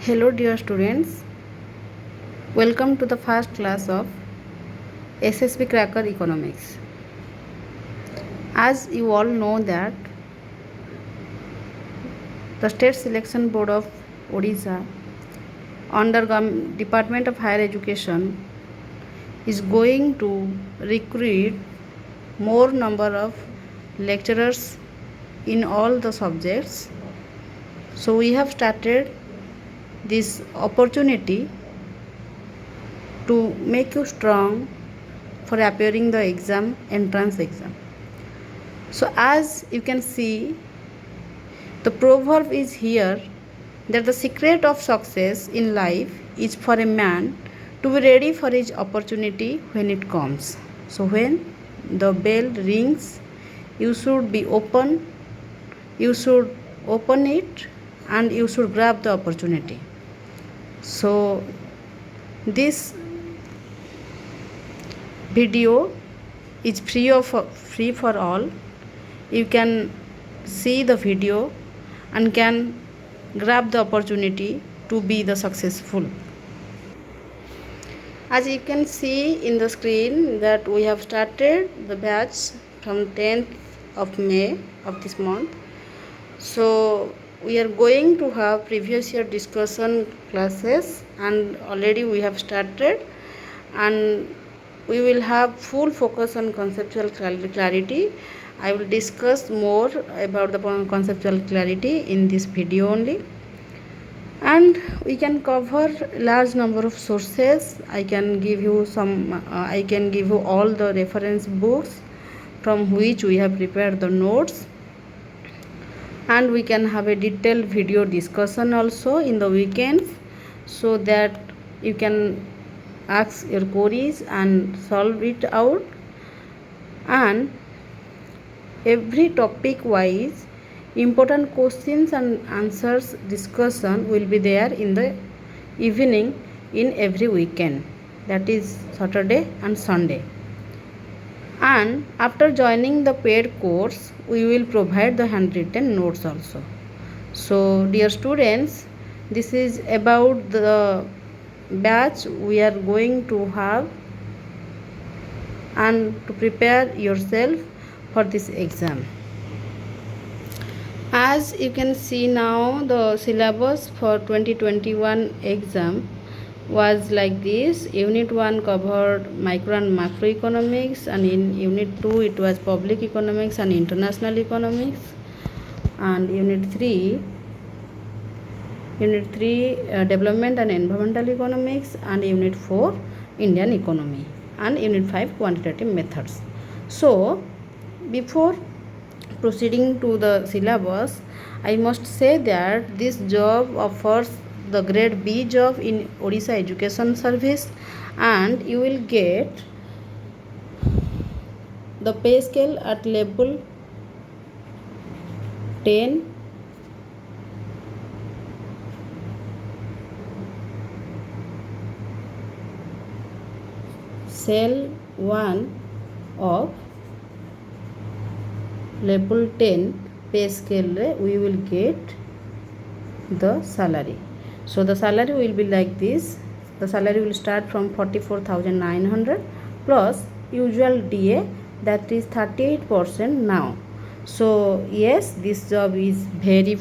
Hello dear students, welcome to the first class of SSB Cracker Economics. As you all know that the State Selection Board of Odisha under Department of Higher Education is going to recruit more number of lecturers in all the subjects. So we have started this opportunity to make you strong for appearing the entrance exam. So as you can see, the proverb is here that the secret of success in life is for a man to be ready for his opportunity when it comes. So when the bell rings, you should be open, you should open it and you should grab the opportunity. So this video is free for all. You can see the video and can grab the opportunity to be the successful. As you can see in the screen that we have started the batch from 10th of May of this month. So we are going to have previous year discussion classes and already we have started, and we will have full focus on conceptual clarity. I will discuss more about the conceptual clarity in this video only, and we can cover large number of sources. I can give you all the reference books from which we have prepared the notes, and we can have a detailed video discussion also in the weekends so that you can ask your queries and solve it out. And every topic wise important questions and answers discussion will be there in the evening in every weekend, that is Saturday and Sunday. And after joining the paid course, we will provide the handwritten notes also. So dear students, this is about the batch we are going to have, and to prepare yourself for this exam. As you can see now, the syllabus for 2021 exam was like this. Unit 1 covered micro and macroeconomics, and in Unit 2 it was public economics and international economics, and Unit 3 development and environmental economics, and Unit 4 Indian economy, and Unit 5 quantitative methods. So before proceeding to the syllabus, I must say that this job offers the grade B job in Odisha Education Service, and you will get the pay scale at level 10, cell 1 of level 10 pay scale we will get the salary. So the salary will be like this. The salary will start from 44,900 plus usual DA, that is 38% now. So yes, this job is very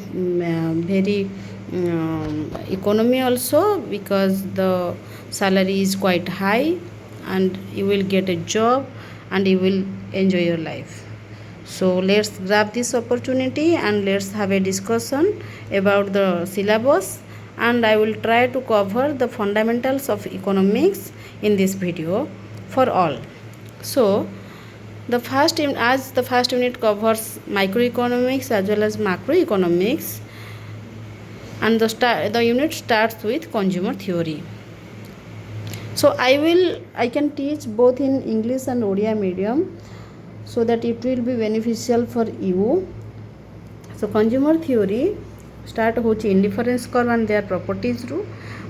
economy also, because the salary is quite high and you will get a job and you will enjoy your life. So let's grab this opportunity and let's have a discussion about the syllabus, and I will try to cover the fundamentals of economics in this video for all. So the first unit covers microeconomics as well as macroeconomics, and the unit starts with consumer theory. So I can teach both in English and Odia medium, so that it will be beneficial for you. So consumer theory start hochi indifference curve and their properties ru,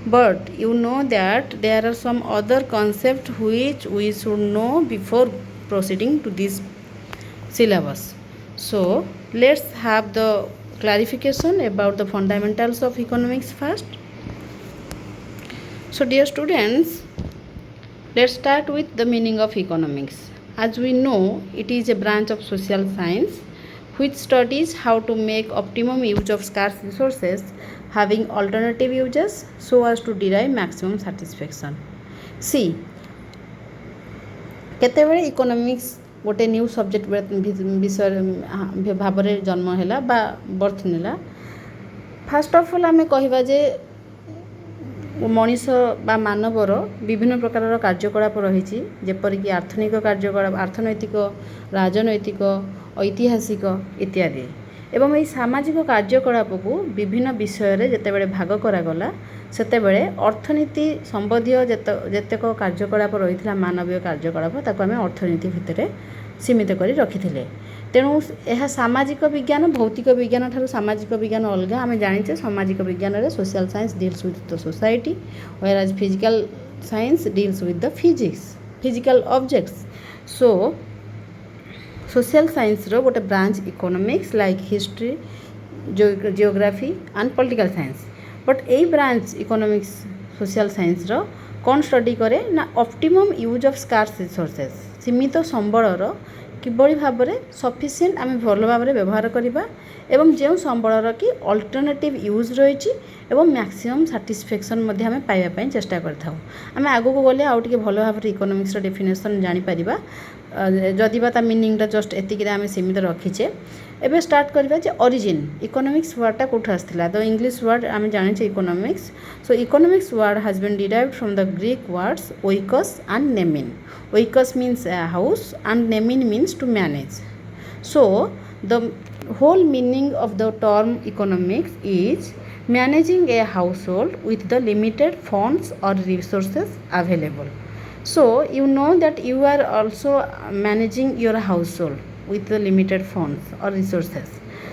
but you know that there are some other concepts which we should know before proceeding to this syllabus. So let's have the clarification about the fundamentals of economics first. So dear students, let's start with the meaning of economics. As we know, it is a branch of social science which studies how to make optimum use of scarce resources, having alternative uses so as to derive maximum satisfaction. See, କେତେବେଳେ economics ଗୋଟେ new subject ବିଷୟରେ ଭାବରେ ଜନ୍ମ ହେଲା ବା berth ନେଲା। First of all ଆମେ କହିବା ଯେ ମଣିଷ ବା ମାନବର ବିଭିନ୍ନ ପ୍ରକାରର କାର୍ଯ୍ୟକଳାପ ରହିଛି, ଯେପରିକି ଅର୍ଥନୈତିକ, ରାଜନୈତିକ, ଐତିହାସିକ ଇତ୍ୟାଦି। ଏବଂ ଏହି ସାମାଜିକ କାର୍ଯ୍ୟକଳାପକୁ ବିଭିନ୍ନ ବିଷୟରେ ଯେତେବେଳେ ଭାଗ କରାଗଲା, ସେତେବେଳେ ଅର୍ଥନୀତି ସମ୍ବନ୍ଧୀୟ ଯେତେକ କାର୍ଯ୍ୟକଳାପ ରହିଥିଲା, ମାନବୀୟ କାର୍ଯ୍ୟକଳାପ, ତାକୁ ଆମେ ଅର୍ଥନୀତି ଭିତରେ ସୀମିତ କରି ରଖିଥିଲେ। ତେଣୁ ଏହା ସାମାଜିକ ବିଜ୍ଞାନ, ଭୌତିକ ବିଜ୍ଞାନ ଠାରୁ ସାମାଜିକ ବିଜ୍ଞାନ ଅଲଗା। ଆମେ ଜାଣିଛେ ସାମାଜିକ ବିଜ୍ଞାନରେ social science deals with the society, whereas physical science deals with the physical objects. So social science रो गोटे branch economics like history, geography and political science. But यही ब्रांच इकोनॉमिक्स सोशल साइंस रो कौन स्टडी करे ना optimum use of scarce resources, सीमित संबलर किभली भाव में सफिशिएंट आम भल भाव में व्यवहार करवा एवं जो संबलर कि अल्टरनेटिव यूज रही एवं मैक्सिमम सैटिस्फैक्शन आम पाइबापी चेष्टा करता। आम आगू गले आउ टे भल भाव में इकोनॉमिक्स डेफिनेशन जानीपर, जदि ता मीनिंगटा जस्ट एतिक आम सीमित रखीचे। एबे स्टार्ट करवा जे ओरिजिन इकोनॉमिक्स वर्डटा कौट आसला। द इंग्लिश वर्ड आम जाने economics. So economics word has been derived from the Greek words oikos and nemein. Oikos means a house and nemin means to manage. So the whole meaning of the term economics is managing a household with the limited funds or resources available. So you know that you are also managing your household with the limited funds or resources.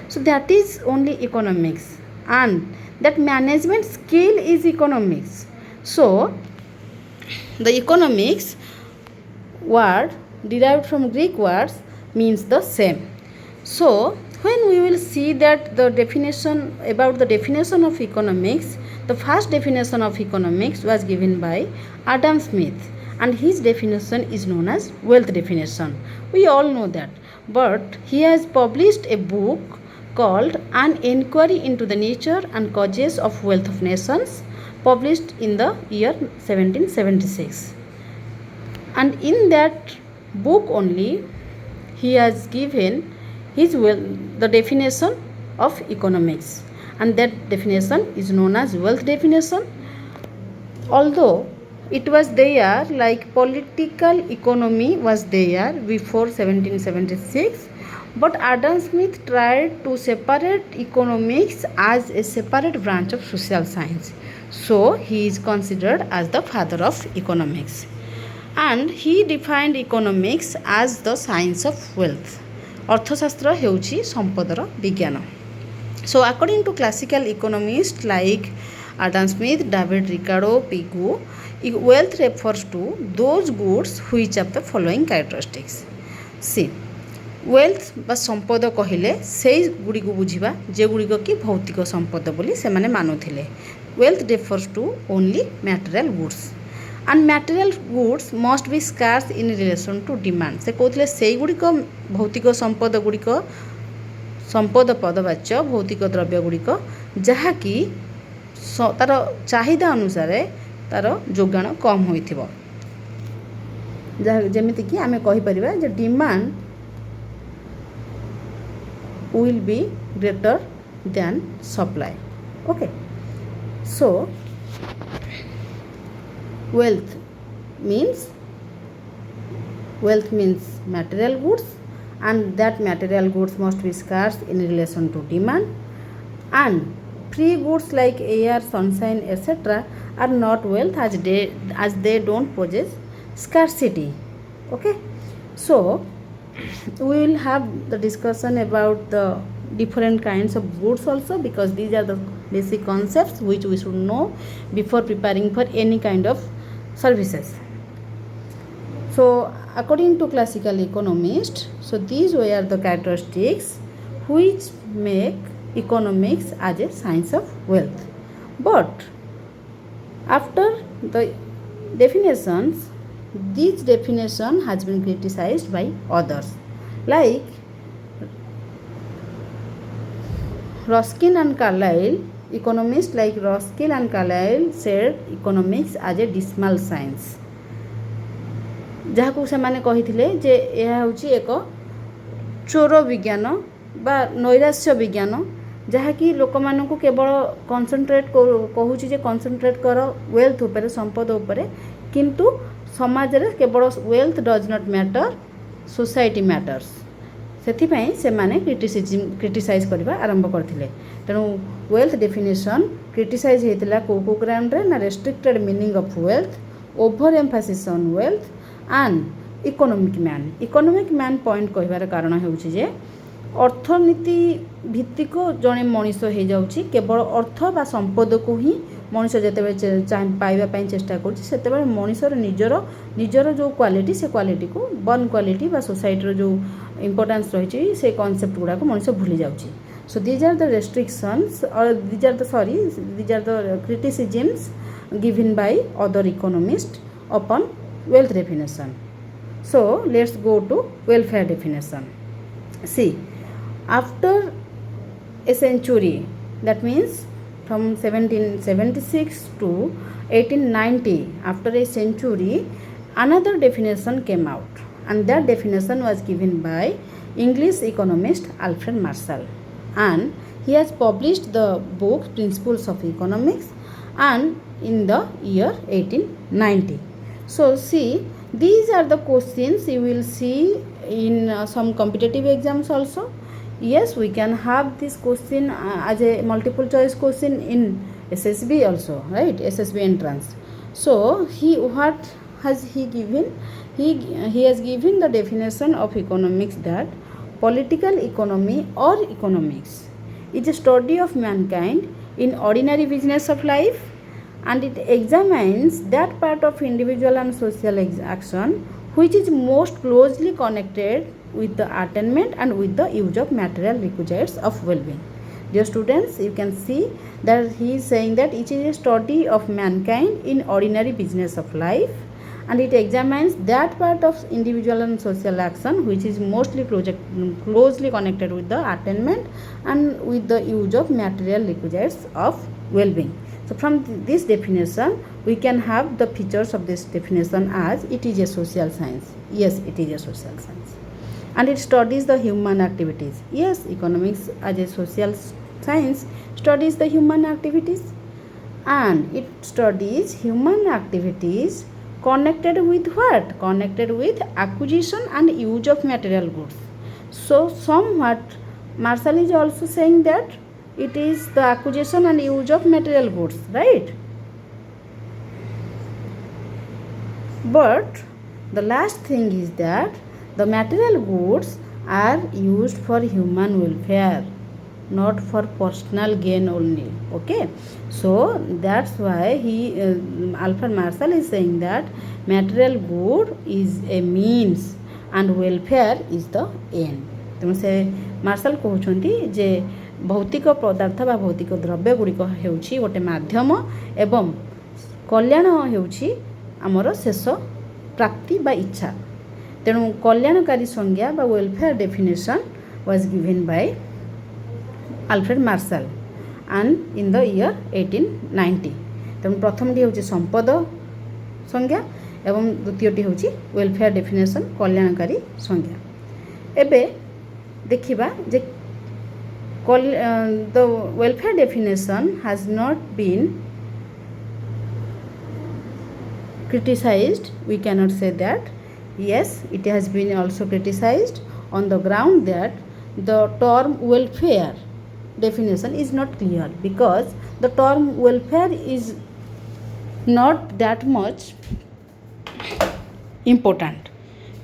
So that is only economics, and that management skill is economics. So the economics word derived from Greek words means the same. So when we will see that the definition about the definition of economics, the first definition of economics was given by Adam Smith, and his definition is known as wealth definition. We all know that, but he has published a book called An Inquiry into the Nature and Causes of Wealth of Nations, published in the year 1776. And in that book only he has given the definition of economics, and that definition is known as wealth definition. Although it was there, like political economy was there before 1776, but Adam Smith tried to separate economics as a separate branch of social science. So he is considered as the father of economics. And he defined economics as the science of wealth. अर्थशास्त्र हेउछि संपदर विज्ञान. So according to classical economists like Adam Smith, David Ricardo, Pigou, wealth refers to those goods which have the following characteristics. See, wealth बा संपद कहले से गुड़ी को बुझा जे गुड़ी कि भौतिक संपद बोली से माने मानुथिले. Wealth refers to only material goods. And material goods must be scarce in relation to demand. से कहते से गुड़िक भौतिक संपद गुड़िक संपद पदवाच्य भौतिक द्रव्य गुड़िक जहाँकि तार चाहिदा अनुसार तार जोगाण कम होइथिबो. जेमिति कि आमे कहि परिबा जे demand will be greater than supply. Okay, so wealth means material goods, and that material goods must be scarce in relation to demand, and free goods like air, sunshine, etc. are not wealth as they don't possess scarcity. Okay, so we will have the discussion about the different kinds of goods also, because these are the basic concepts which we should know before preparing for any kind of services. So according to classical economists, so these were the characteristics which make economics as a science of wealth. But after the definitions, this definition has been criticized by others like Ruskin and Carlyle. Economists like Ruskin and Carlyle said economics as a dismal science. जहाँ से माने कही जे यह हूँ एक चोर विज्ञान बा नैराश्य विज्ञान जहाँकि लोक मान केवल कनसेंट्रेट कहूँ जे कनसेंट्रेट कर वेल्थ उपरे संपद उपरे किंतु समाज रे केवल wealth does not matter society matters से से माने क्रिटिसाइज करबा आरंभ करथिले तेणु वेल्थ डेफिनेशन क्रिटिसाइज होता को ग्राउंड रे ना restricted meaning of wealth over emphasis on wealth and economic man point कहबार कारण होउछि जे अर्थनीति भित्तिक जड़े मनीष हो जाउछि केवल अर्थ बा संपद को ही मनीष जिते पाइबा चेष्टा कर मनीषर निजर जो क्वालिटी से क्वालिटी को वन क्वालिटी बा सोसाइटी जो इम्पोर्टेंस रही से कॉन्सेप्ट गुड़ाक मनीष भूली जाउछि so these are the restrictions or these are the criticisms given by other economist upon wealth definition. So let's go to welfare definition. See, after a century, that means from 1776 to 1890, after a century, another definition came out, and that definition was given by English economist Alfred Marshall, and he has published the book Principles of Economics, and in the year 1890. So see, these are the questions you will see in some competitive exams also. Yes, we can have this question as a multiple choice question in SSB also, right? SSB entrance. So what has he given? He has given the definition of economics that political economy or economics is a study of mankind in ordinary business of life, and it examines that part of individual and social action which is most closely connected with the attainment and with the use of material requisites of well-being. Dear students, you can see that he is saying that it is a study of mankind in ordinary business of life, and it examines that part of individual and social action which is mostly closely connected with the attainment and with the use of material requisites of well-being. So from this definition we can have the features of this definition as it is a social science. Yes, it is a social science, and it studies the human activities. Yes, economics as a social science studies the human activities, and it studies human activities connected with what? Connected with acquisition and use of material goods. So somewhat Marshall is also saying that it is the acquisition and use of material goods, right? But the last thing is that the material goods are used for human welfare, not for personal gain only. Okay, so that's why Alfred Marshall is saying that material good is a means and welfare is the end. तेणु से martial कहते जे भौतिक पदार्थ बा भौतिक द्रव्य गुड़िक होउछि गोटे माध्यम एवं कल्याण होउछि आमर शेष प्राप्ति बा इच्छा। तेणु कल्याणकारी संज्ञा बा welfare definition was given bye Alfred martial and in the year 1890। तेणु प्रथमटी होउछि संपद संज्ञा एवं द्वितीयटी होउछि वेलफेयर डेफिनेशन कल्याणकारी संज्ञा। एबे देखिबा जे the welfare definition has not been criticized. We cannot say that. Yes, it has been also criticized on the ground that the term welfare definition is not clear, because the term welfare is not that much important,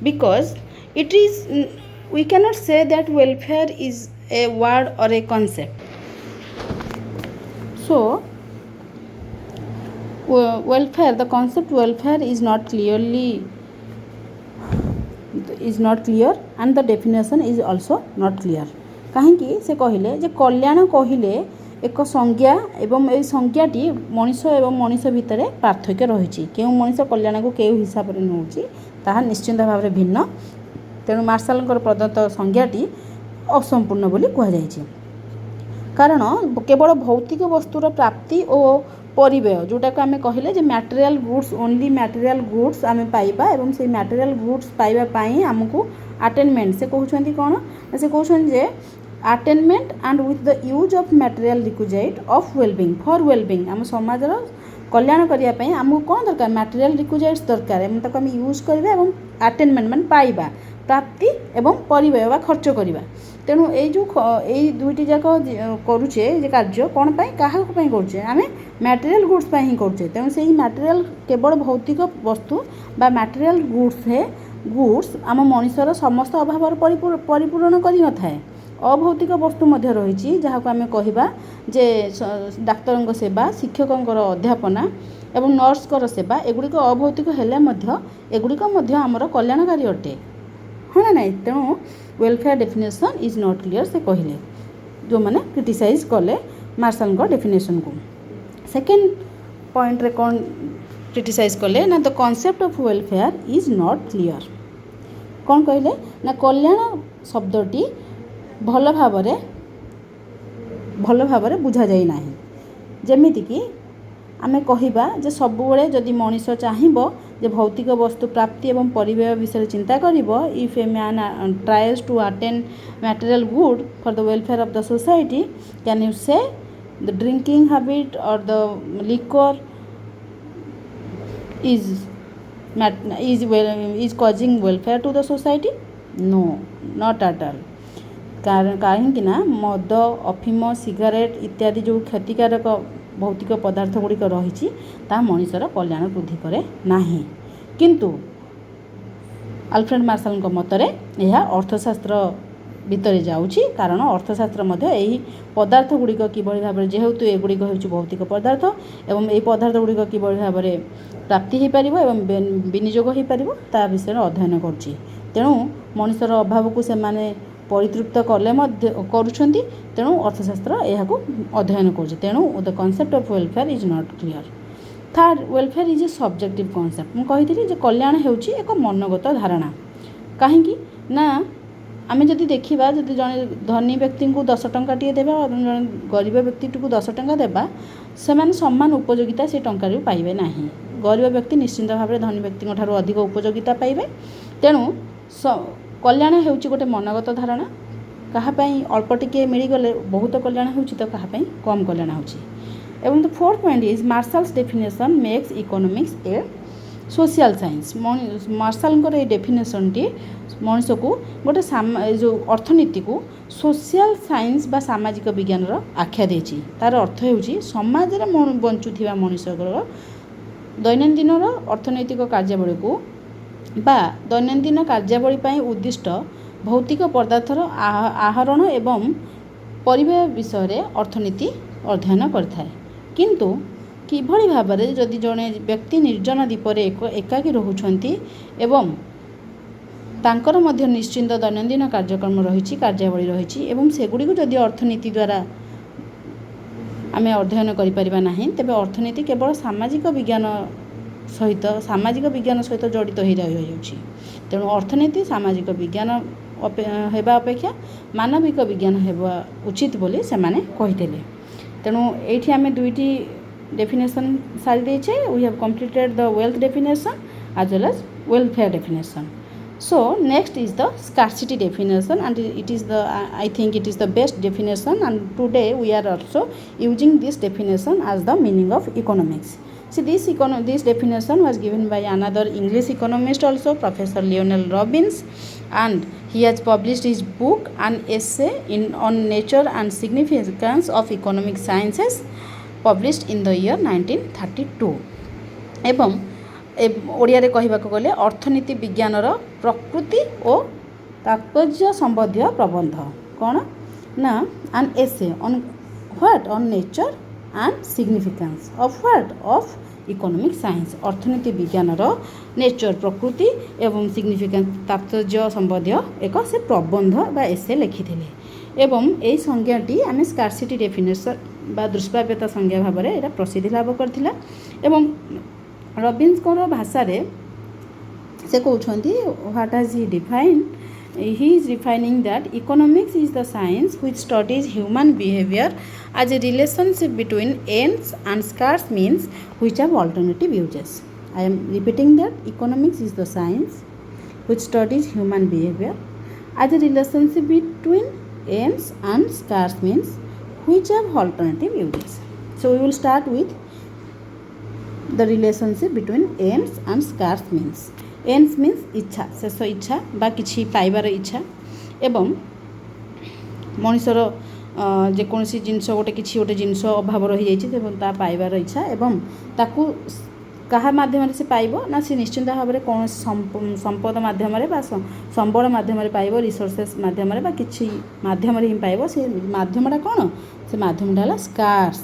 because it is, we cannot say that welfare is a word or a concept. So welfare, the concept welfare is not clear, and the definition is also not clear. कहीं से कहले जे कल्याण कहले एक संज्ञा एवं ए संज्ञाटी मनीष एवं मनीष भितर पार्थक्य रही क्यों मनीष कल्याण को क्यों हिसाब से नौची ताहा निश्चिंत भाव में भिन्न तेणु मार्शाल प्रदत्त संज्ञाटी असंपूर्ण बोली कहुଯାଇଛି कारण केवल भौतिक वस्तुर प्राप्ति और परिव्यय जोटा को आम कहले material goods only material goods आम पाइबा एवं से मटेरियल गुड्स पाइबा पाई आमको अटेनमेंट से कहते कौन से कहते attainment and with the use of material requisite of wellbeing for wellbeing आम समाज कल्याण करने आमको कौन दरकार मटेरियल रिक्विजिट्स दरकार ताको आम यूज करवा एवं अटेनमेंट मान पाइबा प्राप्ति एवं परिव्यय वा खर्च करवा तेणु ये दुईटी जाक करुचे कार्य कौन पाई क्या करुचे आम मटेरियल गुड्स पाई ही करुचे तेणु से मटेरियल केवल भौतिक वस्तु बा मटेरियल गुड्स आम मनीषर समस्त अभाव परिपूरण कर न थाए अभौतिक वस्तु मध्य रही जहाँ को आम कहवा जे डाक्तर सेवा शिक्षकों अध्यापना एवं नर्सकर सेवा एगुड़िक अभौतिक हेले एगुड़िक आमर कल्याणकारी अटे हाँ ना नहीं तेणु welfare definition is not clear से कहले जो मैंने क्रिटिसाइज कले मार्शाल डेफिनेशन को सेकेंड पॉइंट रे कौन क्रिटिसाइज कले ना the concept of welfare is not clear कौन कहले ना कल्याण शब्दटी भल भाव बुझा जाई नाही जेमिति कि आमे कहिबा जे सबुबले जदि मनीष चाहिबो जे भौतिक वस्तु प्राप्ति एवं परिव्यय विषय चिंता करिबो if a man tries to attain material good for the welfare of the society can you say the drinking habit और the liquor is causing welfare to the society? No, not at all. कहीं मद अफिम cigarette इत्यादि जो क्षतिकारक भौतिक पदार्थ गुड़िक रही मनीषर कल्याण वृद्धि करे नाही किंतु आल्फ्रेड मार्शाल मतरे यह अर्थशास्त्र भितर जाऊँगी कारण अर्थशास्त्र यही पदार्थ गुड़िक किभली भाव में जेहेतु एगुड़िक हो भौतिक पदार्थ एवं यही पदार्थ गुड़िक किभली भाव में प्राप्ति हो पार एवं विनियोग हो पार ता विषय अध्ययन करुँची तेणु मनीषर अभाव को से परितृप्त कले करुँच तेणु अर्थशास्त्र यह अध्ययन करुँच तेणु the concept of welfare is not clear third welfare is a subjective concept मुझे कही कल्याण होची एक मनोगत धारणा कहीं ना आम जदि देखा जदि जड़े धनी व्यक्ति को 10 टंका देवा और जड़े गरीब व्यक्ति को 10 टंका देवा से समान उपयोगिता से टंकार पाइबे ना गरीब व्यक्ति निश्चिंत भाव में धनी व्यक्ति अधिक उपयोगिता पाइबे तेणु कल्याण होची गोटे मनोगत धारणा कहाँपाई अल्प टिके मिलगले बहुत कल्याण होची तो कहाँपाई कम कल्याण होची एवं the fourth point is Marshall's definition makes economics a social science Marshall definition टी मनीष को गोटे जो अर्थनीति को सोशल साइंस बा सामाजिक विज्ञान आख्या देछि तार अर्थ होची समाज में बंचुथिबा मनीषर दैनंदिन अर्थनैतिक कार्यावली को बा दैनंदिन कार्यावली उद्दिष्ट भौतिक पदार्थर आहरण एवं परिव्यय विषय अर्थनीति अध्ययन करथाए किंतु किभली भाव में जदि जड़े व्यक्ति निर्जन द्वीपर एकाकी रोचंती एवं तांकर मध्य निश्चिंत दैनंदिन कार्यक्रम रही कार्यावली रही एवं सेगुड़ी को जदि अर्थनीति द्वारा आम अध्ययन करें तेरे अर्थनीति केवल सामाजिक विज्ञान सहित जड़ित हो रही तेणु अर्थनीति सामाजिक विज्ञान होगा अपेक्षा मानविक विज्ञान होगा उचित बोली से कहते तेणु ये आम दुईटी डेफिनेशन सारी देचे we have completed the wealth definition as well as welfare definition. So next is the scarcity definition and it is the I think it is the best definition and today we are also using this definition as the meaning of economics. See this definition was given by another English economist also Professor Lionel Robbins and he has published his book An Essay on Nature and Significance of Economic Sciences published in the year 1932 एवं ओडिया रे कहबाक गले अर्थनीति विज्ञानर प्रकृति और तात्पर्य संबंधी प्रबंध कौन ना an essay on what on nature and significance of what of economic science अर्थनीति विज्ञानर नेचर प्रकृति एवं सिग्निफिकेंस तात्पर्य संबंधी एक से प्रबंध बा एसे लिखिथिले एवं एई संज्ञाटी आम स्कार्सिटी डेफिनेशन बा दुष्प्राप्यता संज्ञा भाव में यहाँ प्रसिद्धि लाभ करथिला एवं रॉबिन्सଙ୍କର भाषारे से कहते what has he define he is defining that economics is the science which studies human behavior as a relationship between ends and scarce means which have alternative uses. I am repeating that economics is the science which studies human behavior as a relationship between ends and scarce means which have alternative uses. So we will start with the relationship between ends and scarce means. ends means इच्छा शेष इच्छा बा किछि पाइबार इच्छा एवं मनुष्यर जेकोसी जिनस गोटे किछि गोटे जिनस अभाव रही जाइछि एवं ता पाइबार इच्छा एवं ताकू कहा माध्यम से पाइबो ना से निश्चिंत भाव में कौन संपद माध्यम बा संबल माध्यम पाइबो रिसोर्सेस माध्यम बा किछि माध्यम ही पाइबो से माध्यमटा कौन से माध्यमटा स्कार्स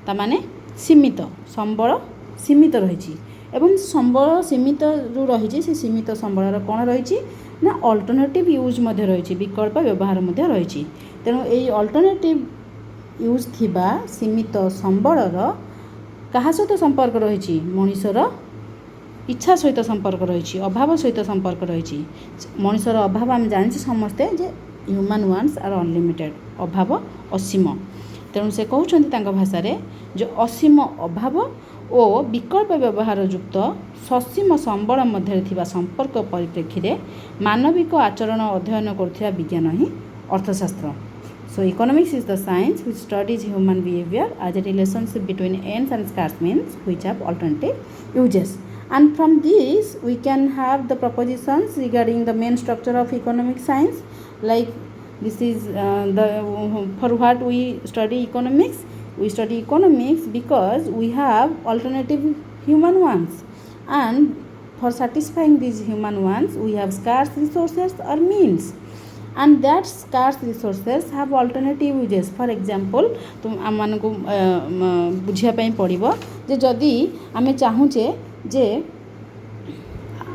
ता माने सीमित संबल सीमित रही एवं संबल सीमित जो रही से सीमित संबलर कौन रही ना अल्टरनेटिव यूज रही विकल्प व्यवहार रही तेणु ये अल्टरनेटिव यूज थिबा सीमित संबलर क्या सहित संपर्क रही मनुष्यर इच्छा सहित संपर्क रही अभाव सहित संपर्क रही मनुष्यर अभाव आम जानी समस्ते जे ह्यूमन वांट्स आर अनलिमिटेड अभाव असीम तेणु से कहते भाषा जो असीम अभाव और विकल्प व्यवहार युक्त ससीम संबल मध्य संपर्क परिप्रेक्षी में मानविक आचरण अध्ययन करुवा विज्ञान ही अर्थशास्त्र. So economics is the science which studies human behavior as a relationship between ends and scarce means which have alternative uses. And from this we can have the propositions regarding the main structure of economic science. Like this is for what we study economics. We study economics because we have alternative human wants, and for satisfying these human wants we have scarce resources or means, and that scarce resources have alternative uses. For example तुम आम मान को बुझापी पड़ो जे जदि आम चाहूचे जे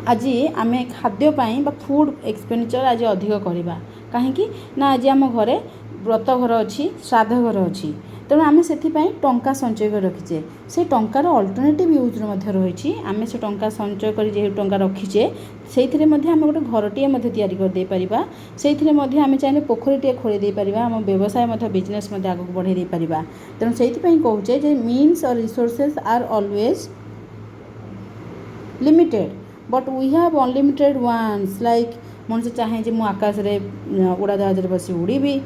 आज आम खाद्यपाई बा फूड एक्सपेंडिचर आज अधिक करवा कहीं ना आज आम घरे व्रत घर अच्छी श्राद्ध घर अच्छी तेणु आम से टंका संचय कर रखीचे से टंकार अल्टरनेटिव यूज रही आम से टंका संचय कर जे टंका रखीचे से आम गोटे घरटे या करदे पारिबा से आम चाहिए पोखरीटे खोल पारिबा आम व्यवसाय बिजनेस आगे बढ़े पारिबा तेणु से कहूचे जे मीन्स और resources are always limited but we have unlimited ones. Like मनुष्य चाहे जे मु आकाश रे उड़ाजाहाज रे बसी उड़ीबी.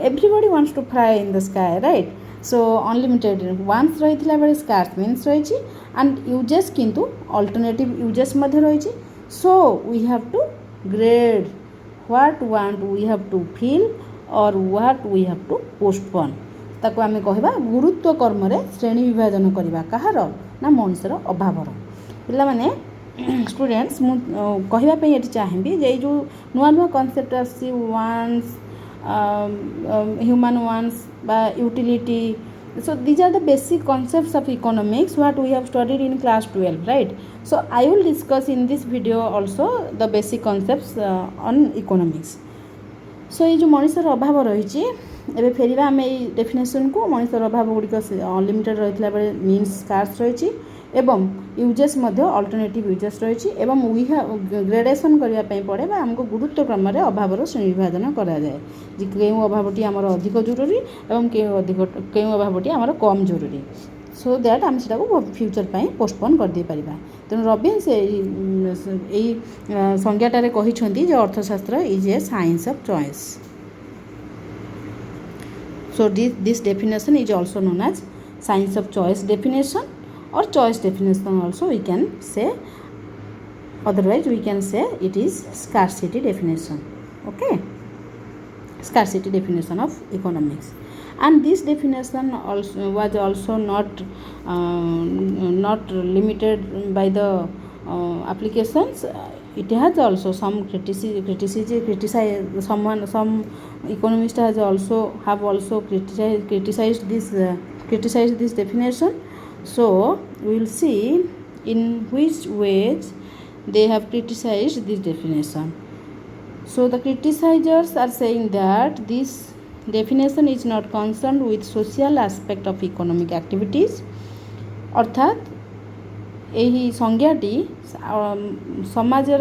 Everybody wants to fly in the sky, right? So unlimited once रही बेले scarce means रही and uses किंतु alternative uses मध्य रही. So we have to grade what want we have to fill or what we have to postpone. ताको आमे कहबा गुरुत्व कर्म रे श्रेणी विभाजन करबा कहार ना मनुष्यर अभावर. पिला माने स्टूडेंट्स मु कहबा पे एटी चाहेबी जे जो नुआ नुआ कांसेप्ट आसी ones human wants by utility. So these are the basic concepts of economics what we have studied in class 12, right? So I will discuss in this video also the basic concepts on economics. So ये जो मनुष्यर अभाव रही एबे फेरिबा आम ये definition को मनुष्यर अभाव गुड़िक unlimited रही बेले मीन्स स्कार्स रही एवं यूजेस अल्टरनेटिव यूजेस रही एवं वी ग्रेडेशन करने पड़े आमको गुरुत्व क्रम में अभावर श्रेणी विभाजन कराए क्यों अभावटी आमर अधिक जरूरी और क्यों अभावटी आमर कम जरूरी सो दैट आम से फ्यूचर पोस्टपोन करदे पारिबा. तेणु रॉबिन्स यही संज्ञाटारे कहिसेंती जे अर्थशास्त्र is a science of choice. So this definition is also known as science of choice definition or choice definition also we can say. Otherwise we can say it is scarcity definition. Okay, scarcity definition of economics. And this definition also was also not limited by the applications. It has also some criticize someone, some economists have also criticized this definition. So we will see in which ways they have criticized this definition. So the criticizers are saying that this definition is not concerned with social aspect of economic activities अर्थात यही संज्ञाटी समाजर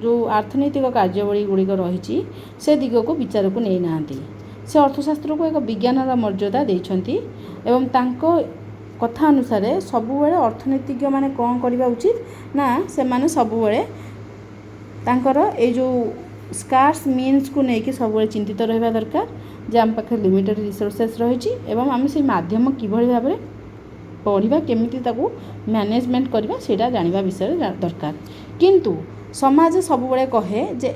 जो अर्थनैतिक कार्यवली गुड़िक रही से दिग को विचार को नहीं नांती से अर्थशास्त्र को एक विज्ञान मर्यादा देइछंती एवं तांको कथा अनुसार सबुबले अर्थनीतिज्ञ माने कौन करवा उचित ना से माने सबुबले तांकर ए जो स्कार्स मीन्स को लेकिन सबुबले चिंतित रहा दरकार जे आम पाखे लिमिटेड रिसोर्सेस रही एवं आम से माध्यम किभली भाव में पढ़ा केमिति ताकू मैनेजमेंट करवा सेटा जानिबा विषय दरकार किंतु समाज सबुबले कहे जे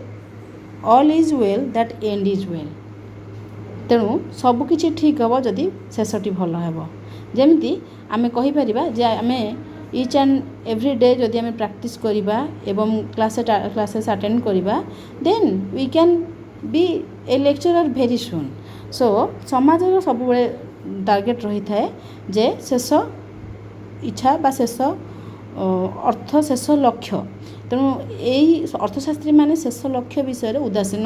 all is well that end is well तेणु सबकिछि ठीक हम जदि शेषटी भल हेब जेमिति आमे कहि परिबा जे आमे ईच एंड एवरी डे जदि आमे प्रैक्टिस करिबा एवं क्लासेस अटेंड करिबा then we can be a lecturer very soon so समाज सबुबले टार्गेट रही थाए जे शेष इच्छा बा शेष अर्थ शेष लक्ष्य तेणु यही अर्थशास्त्री माने शेष लक्ष्य विषय उदासीन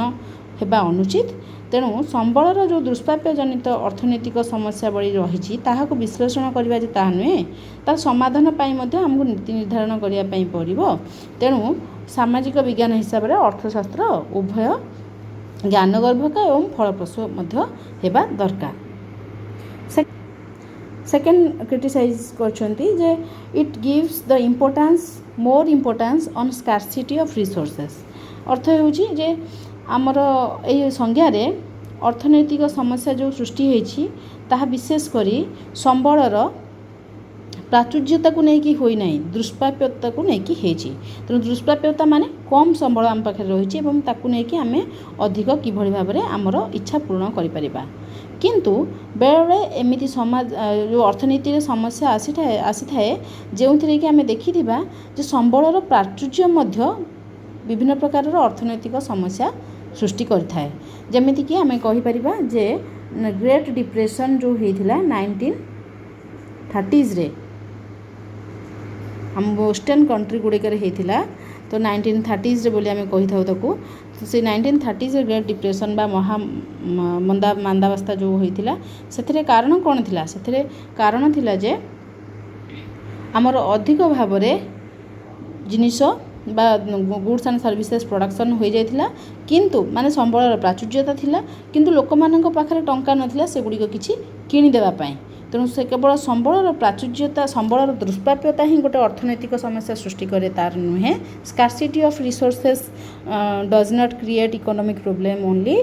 हेबा अनुचित तेणु संबलर जो दुष्प्राप्य जनित अर्थनैतिक समस्या बड़ी रही ताहाको विश्लेषण करवा ताहा नुहे तार समाधान पाई मध्य हमको नीति निर्धारण करने पाई पड़िबो तेणु सामाजिक विज्ञान हिसाब से अर्थशास्त्र उभय ज्ञानगर्भक एवं फलप्रसू मध्य हेबा दरकार सेकेंड क्रिटिसाइज करछंती जे it gives the more importance on scarcity of resources अर्थ होउची जे आमर ए संज्ञार अर्थनैतिक समस्या जो सृष्टि होइछि ताहा विशेष करी संबलर प्राचुर्यता को लेकिन होई नहीं दुष्प्राप्यता को लेकिन होइछि तेणु दुष्प्राप्यता माने कम संबल आम पाखे रही एवं ताकू लेकिन आमे अधिक किभली भाव में आमर इच्छा पूर्ण करि परिबा किंतु बेले एमिति समाज जो अर्थनीति समस्या आसी थाए जो कि आम देखि जे संबलर प्राचुर्य मध्य विभिन्न प्रकार अर्थनैतिक समस्या सृष्टि करिथाए जेमिति कि आम कहि परिबा जे ग्रेट डिप्रेशन जो होइथिला 1930s रे हम वेस्टर्न कंट्री गुड़िकर होइथिला तो 1930s रे बोली आम कहि थाउ ताकू से 1930s ग्रेट डिप्रेशन बा महा मंदावस्था जो होइथिला सेथिरे कारण कोन थिला सेथिरे कारण थिला जे हमर अधिक भाव में जिनिस बा गुड्स एंड सर्विसेस प्रोडक्शन हो जाइथिला किंतु माने संबलर प्राचुर्यता थिला किंतु लोक मानक पाखरे टंका नथिला से गुडी को किछि किनि देबा पई तेणु से केवल संबलर प्राचुर्यता संबलर दुष्प्राप्यता ही गोटे अर्थनैतिक समस्या सृष्टि करे तार नुहे scarcity of resources does not create economic problem only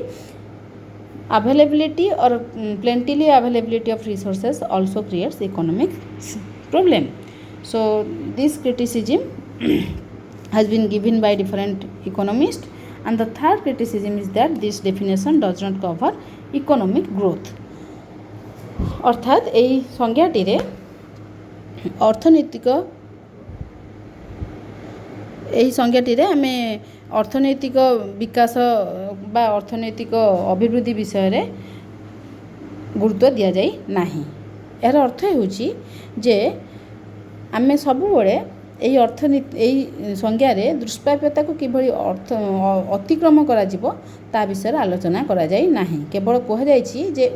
availability or plentiful availability of resources also creates economic problem. So this criticism has been given by different economists, and the third criticism is that this definition does not cover economic growth. अर्थात यही संज्ञाटी रे अर्थनैतिक यही संज्ञाटी रे आमे अर्थनैतिक विकास बा अर्थनैतिक अभिवृद्धि विषय रे गुरुत्व दिया जाई नाही। यार अर्थ होउची जे आमे सबुबले यही अर्थनीति यही संज्ञार दुष्प्राप्यता को किभली अर्थ अतिक्रम करा जिवो ता विषय आलोचना करा जाई नाही। केवल कह जाइछि जे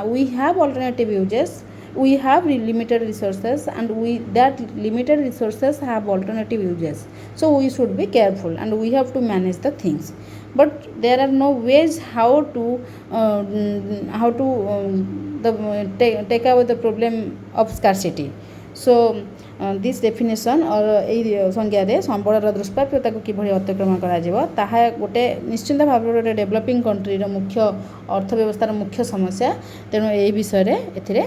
we have alternative uses, we have limited resources, and that limited resources have alternative uses, so we should be careful and we have to manage the things, but there are no ways how to take away the problem of scarcity. So this definition और यही संज्ञा संबलर दुष्प्राप्यता को किभली अतिक्रमण करा जिवो ताहा गोटे निश्चिंत भाव गोटे डेवलपिंग कंट्री रो मुख्य अर्थव्यवस्थार मुख्य समस्या। तेणु यही विषय एथिरे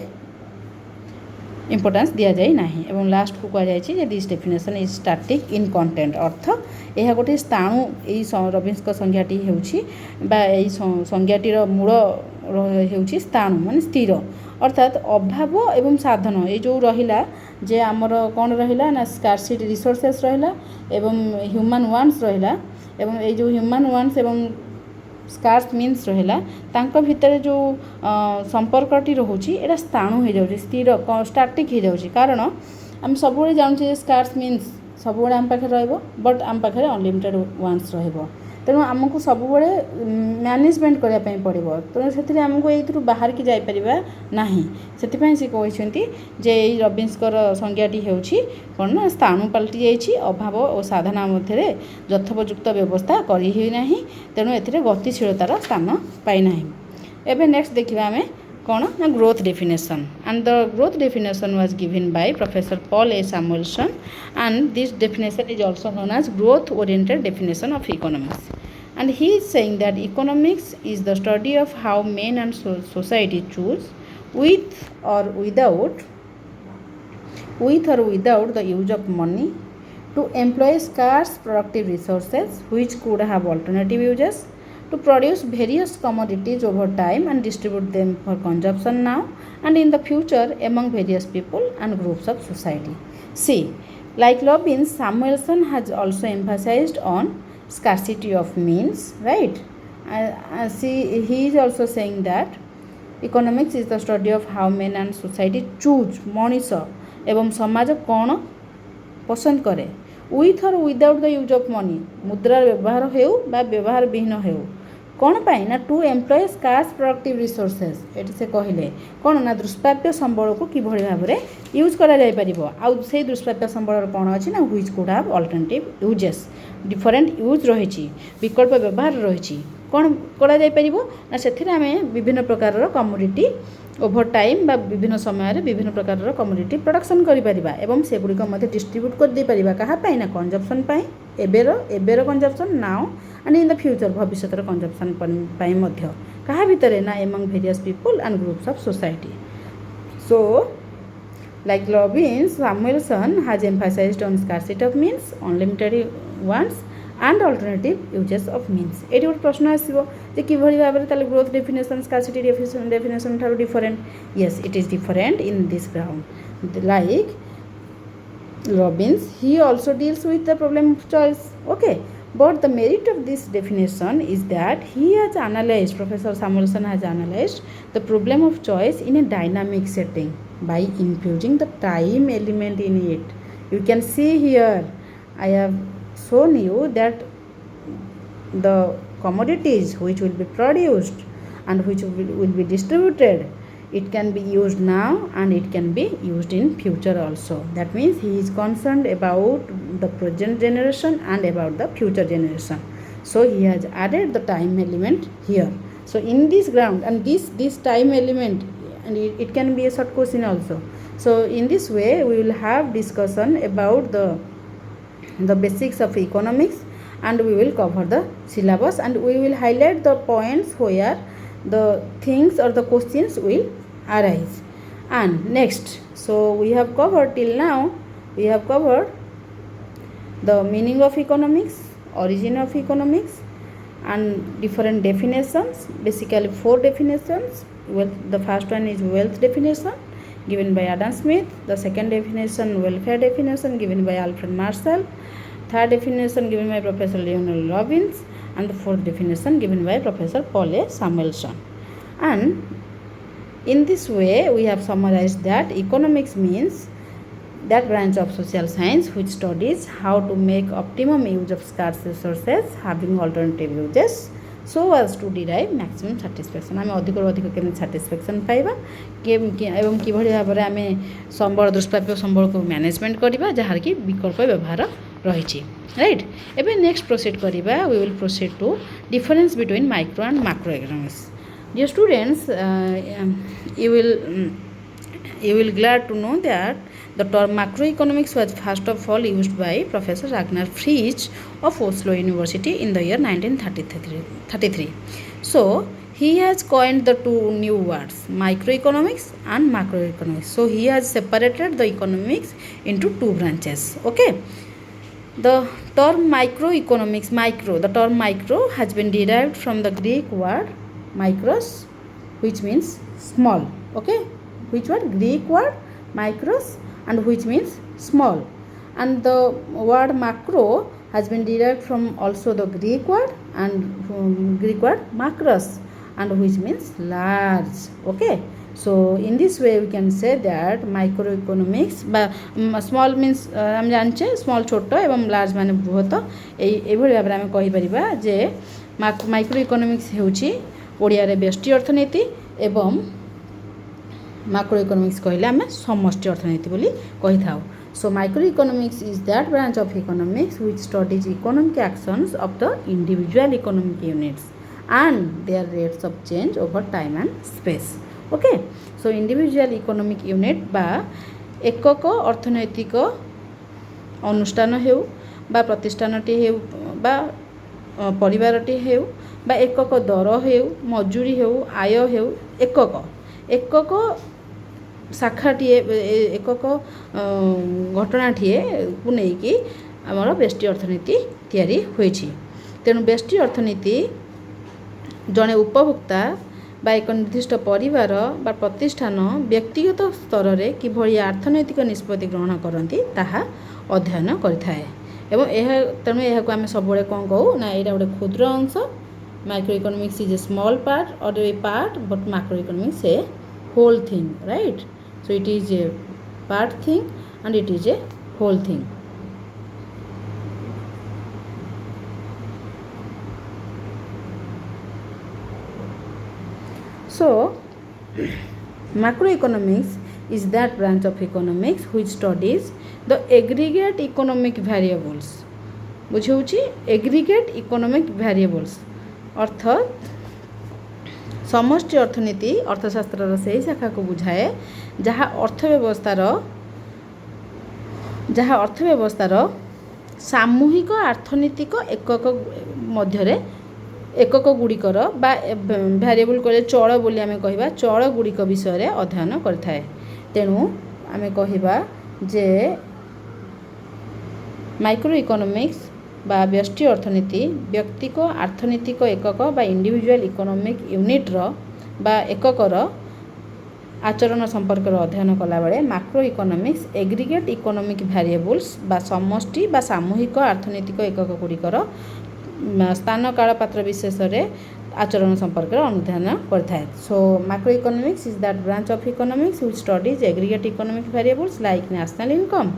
इम्पोर्टेंस दिया जाए नाही। एवं लास्ट को कह जाए this definition is static in content अर्थ यह गोटे स्थाणु यही रबिन्सक संज्ञाटी होउछि बा यही संज्ञाटीर मूल होउछि स्थाणु माने स्थिर अर्थात अभाव एवं साधन ये जो रहिला जे आमर कौन रहिला ना स्कार्सिटी रिसोर्सेस रहिला एवं ह्यूमन वांट्स रहिला एवं ये जो ह्यूमन वांट्स एवं स्कार्स मीन्स रहिला तांको भितर जो संपर्कटी रोची एटा स्थाणु हो जाउछि स्थिर स्टैटिक हो जाउछि कारण हम सबुबले जानछे स्कार्स मीन्स सबुबले आम पाखे रहइबो बट आम पाखे अनलिमिटेड वांट्स रहइबो तेणु आमको सब बड़े मैनेजमेंट करने पड़ो तेणु से आमको ये बाहर की जापर ना से सी कहते जे रबिन्सकर संज्ञाटी होची कौन ना स्थाणु पलटि जाइए अभाव और साधना मध्य यथोपयुक्त व्यवस्था करना तेणु ए गतिशीलतार स्थान पाईना। एवं नेक्स्ट देखा आम कौन ना growth definition and the growth definition was given by professor Paul A Samuelson and this definition is also known as growth oriented definition of economics and he is saying that economics is the study of how men and society choose with or without the use of money to employ scarce productive resources which could have alternative uses, to produce various commodities over time and distribute them for consumption now and in the future among various people and groups of society. See, like Robbins, Samuelson has also emphasized on scarcity of means, right? See, he is also saying that economics is the study of how men and society choose Manish एवं समाज कौन पसंद करे with or without the use of money मुद्रार व्यवहार हो बा व्यवहार विहीन हो कौन पाई ना to employ scarce productive resources ये से कहले कौन ना दुष्प्राप्य संबल को किभଳି भाବରେ यूज करा जाय परिबो आउ से दुष्प्राप्य संबल कौन अछि ना which could have alternative uses different use रही विकल्प व्यवहार रही कौन करा जाय परिबो ना सेथिरे आमे विभिन्न प्रकार कमोडिटी ओभर टाइम बा विभिन्न समय विभिन्न प्रकार कमोडिटी प्रोडक्शन करि परिबा एवं सेगुड़िक मध्य डिस्ट्रीब्यूट कर दे परिबा कहा पाई ना consumption pi Eber consumption now and in the future भविष्य कंजम्पशन पाई मध्य कहा भितर ना among various people and groups of society. So like Robbins, Samuelson has emphasized on scarcity of means, unlimited ones and alternative uses of means. ये गोटे प्रश्न आसो कि किभଳି भाବରେ ताले ग्रोथ डेफिनेशन स्कार्सिटी डेफिनेशन ठारू different. Yes, it is different in this ground. Like Robbins, he also deals with the problem of choice. Okay, but the merit of this definition is that he has analyzed, Professor Samuelson has analyzed the problem of choice in a dynamic setting by infusing the time element in it. You can see here I have shown you that the commodities which will be produced and which will be distributed, it can be used now and it can be used in future also. That means he is concerned about the present generation and about the future generation. So he has added the time element here. So in this ground and this time element, and it can be a short question also. So in this way we will have discussion about the basics of economics and we will cover the syllabus and we will highlight the points where the things or the questions will arise. And next, so we have covered till now, we have covered the meaning of economics, origin of economics and different definitions, basically 4 definitions. Well, the first one is wealth definition given by Adam Smith, the second definition welfare definition given by Alfred Marshall, third definition given by Professor Leonard Robbins and the fourth definition given by Professor Paul A. Samuelson. And in this way we have summarized that economics means that branch of social science which studies how to make optimum use of scarce resources having alternative uses so as to derive maximum satisfaction. आम अधिक केमी satisfaction पाइबा एवं किभଳି भाବରେ आम संबल दुष्प्राप्य संबल को management करबा जहार कि विकल्प व्यवहार रही राइट। एबे नेक्स्ट प्रोसीड करबा we will proceed to difference between micro and macro economics. Dear students, you will glad to know that the term macroeconomics was first of all used by Professor Ragnar Frisch of Oslo University in the year 1933. So he has coined the two new words, microeconomics and macroeconomics. So he has separated the economics into 2 branches. Okay, the term microeconomics, the term micro has been derived from the Greek word micros, which means small. Okay, which word? Greek word micros and which means small, and the word macro has been derived from also the Greek word and Greek word macros and which means large. Okay, So in this way we can say that microeconomics बा small means हम जानचे small छोट एवं large माने बृहत एभଳି भाବରେ ଆମେ କହିପାରିବା ଯେ microeconomics ହେଉଛି ଓଡ଼ିଆରେ ବ୍ୟଷ୍ଟି ଅର୍ଥନୀତି ଏବଂ macroeconomics କହିଲେ ଆମେ ସମଷ୍ଟି ଅର୍ଥନୀତି ବୋଲି କହିଥାଉ. So microeconomics is that branch of economics which studies economic actions of the individual economic units and their rates of change over time and space. Okay, so individual economic unit बा एकक अर्थनैतिक अनुष्ठान हेउ बा प्रतिष्ठानटी हेउ बा परिवारटी हेउ बा एकक दर हेउ मजूरी हेउ आय हेउ एकक शाखाटीए एकक घटनाटीए को लेकिन आमर व्यष्टि अर्थनीति तैयारी होइछि. तेणु व्यष्टि अर्थनीति जड़े उपभोक्ता बा एक निर्दिष्ट परिवार बा प्रतिष्ठान व्यक्तिगत स्तर में किभଳି अर्थनैतिक निष्पत्ति ग्रहण करती ताहा अध्ययन करिथाए. एवं तेणु यह आम सब कौन कहू ना यहाँ गोटे क्षुद्र अंश. Microeconomics is a small part or a part but macroeconomics a whole thing, right. So it is a part thing and it is a whole thing. So macroeconomics is that branch of economics which studies the aggregate economic variables. बुझे aggregate economic variables अर्थात समष्टि अर्थनीति अर्थशास्त्र से शाखा को बुझाए जहाँ अर्थव्यवस्थार सामूहिक अर्थनीतिक एकक मध्य एकक गुड़िकर बा वेरिएबल कहले चल बोली आमे कहिबा चल गुड़िक विषय रे अध्ययन करथाए. तेणु आमे कहिबा जे माइक्रो इकोनॉमिक्स बा व्यष्टि अर्थनीति व्यक्तिक अर्थनीतिक एकक बा इंडिविजुअल इकोनॉमिक यूनिट रो बा एकक रो आचरण संपर्क अध्ययन कला बेले macro economics aggregate economic variables बा समष्टि बा सामूहिक अर्थनीतिक एकक गुड़िकर स्थान काल पात्र विशेष आचरण संपर्क अनुधान करता. So macro economics is that branch of economics which studies aggregate economic variables like national income,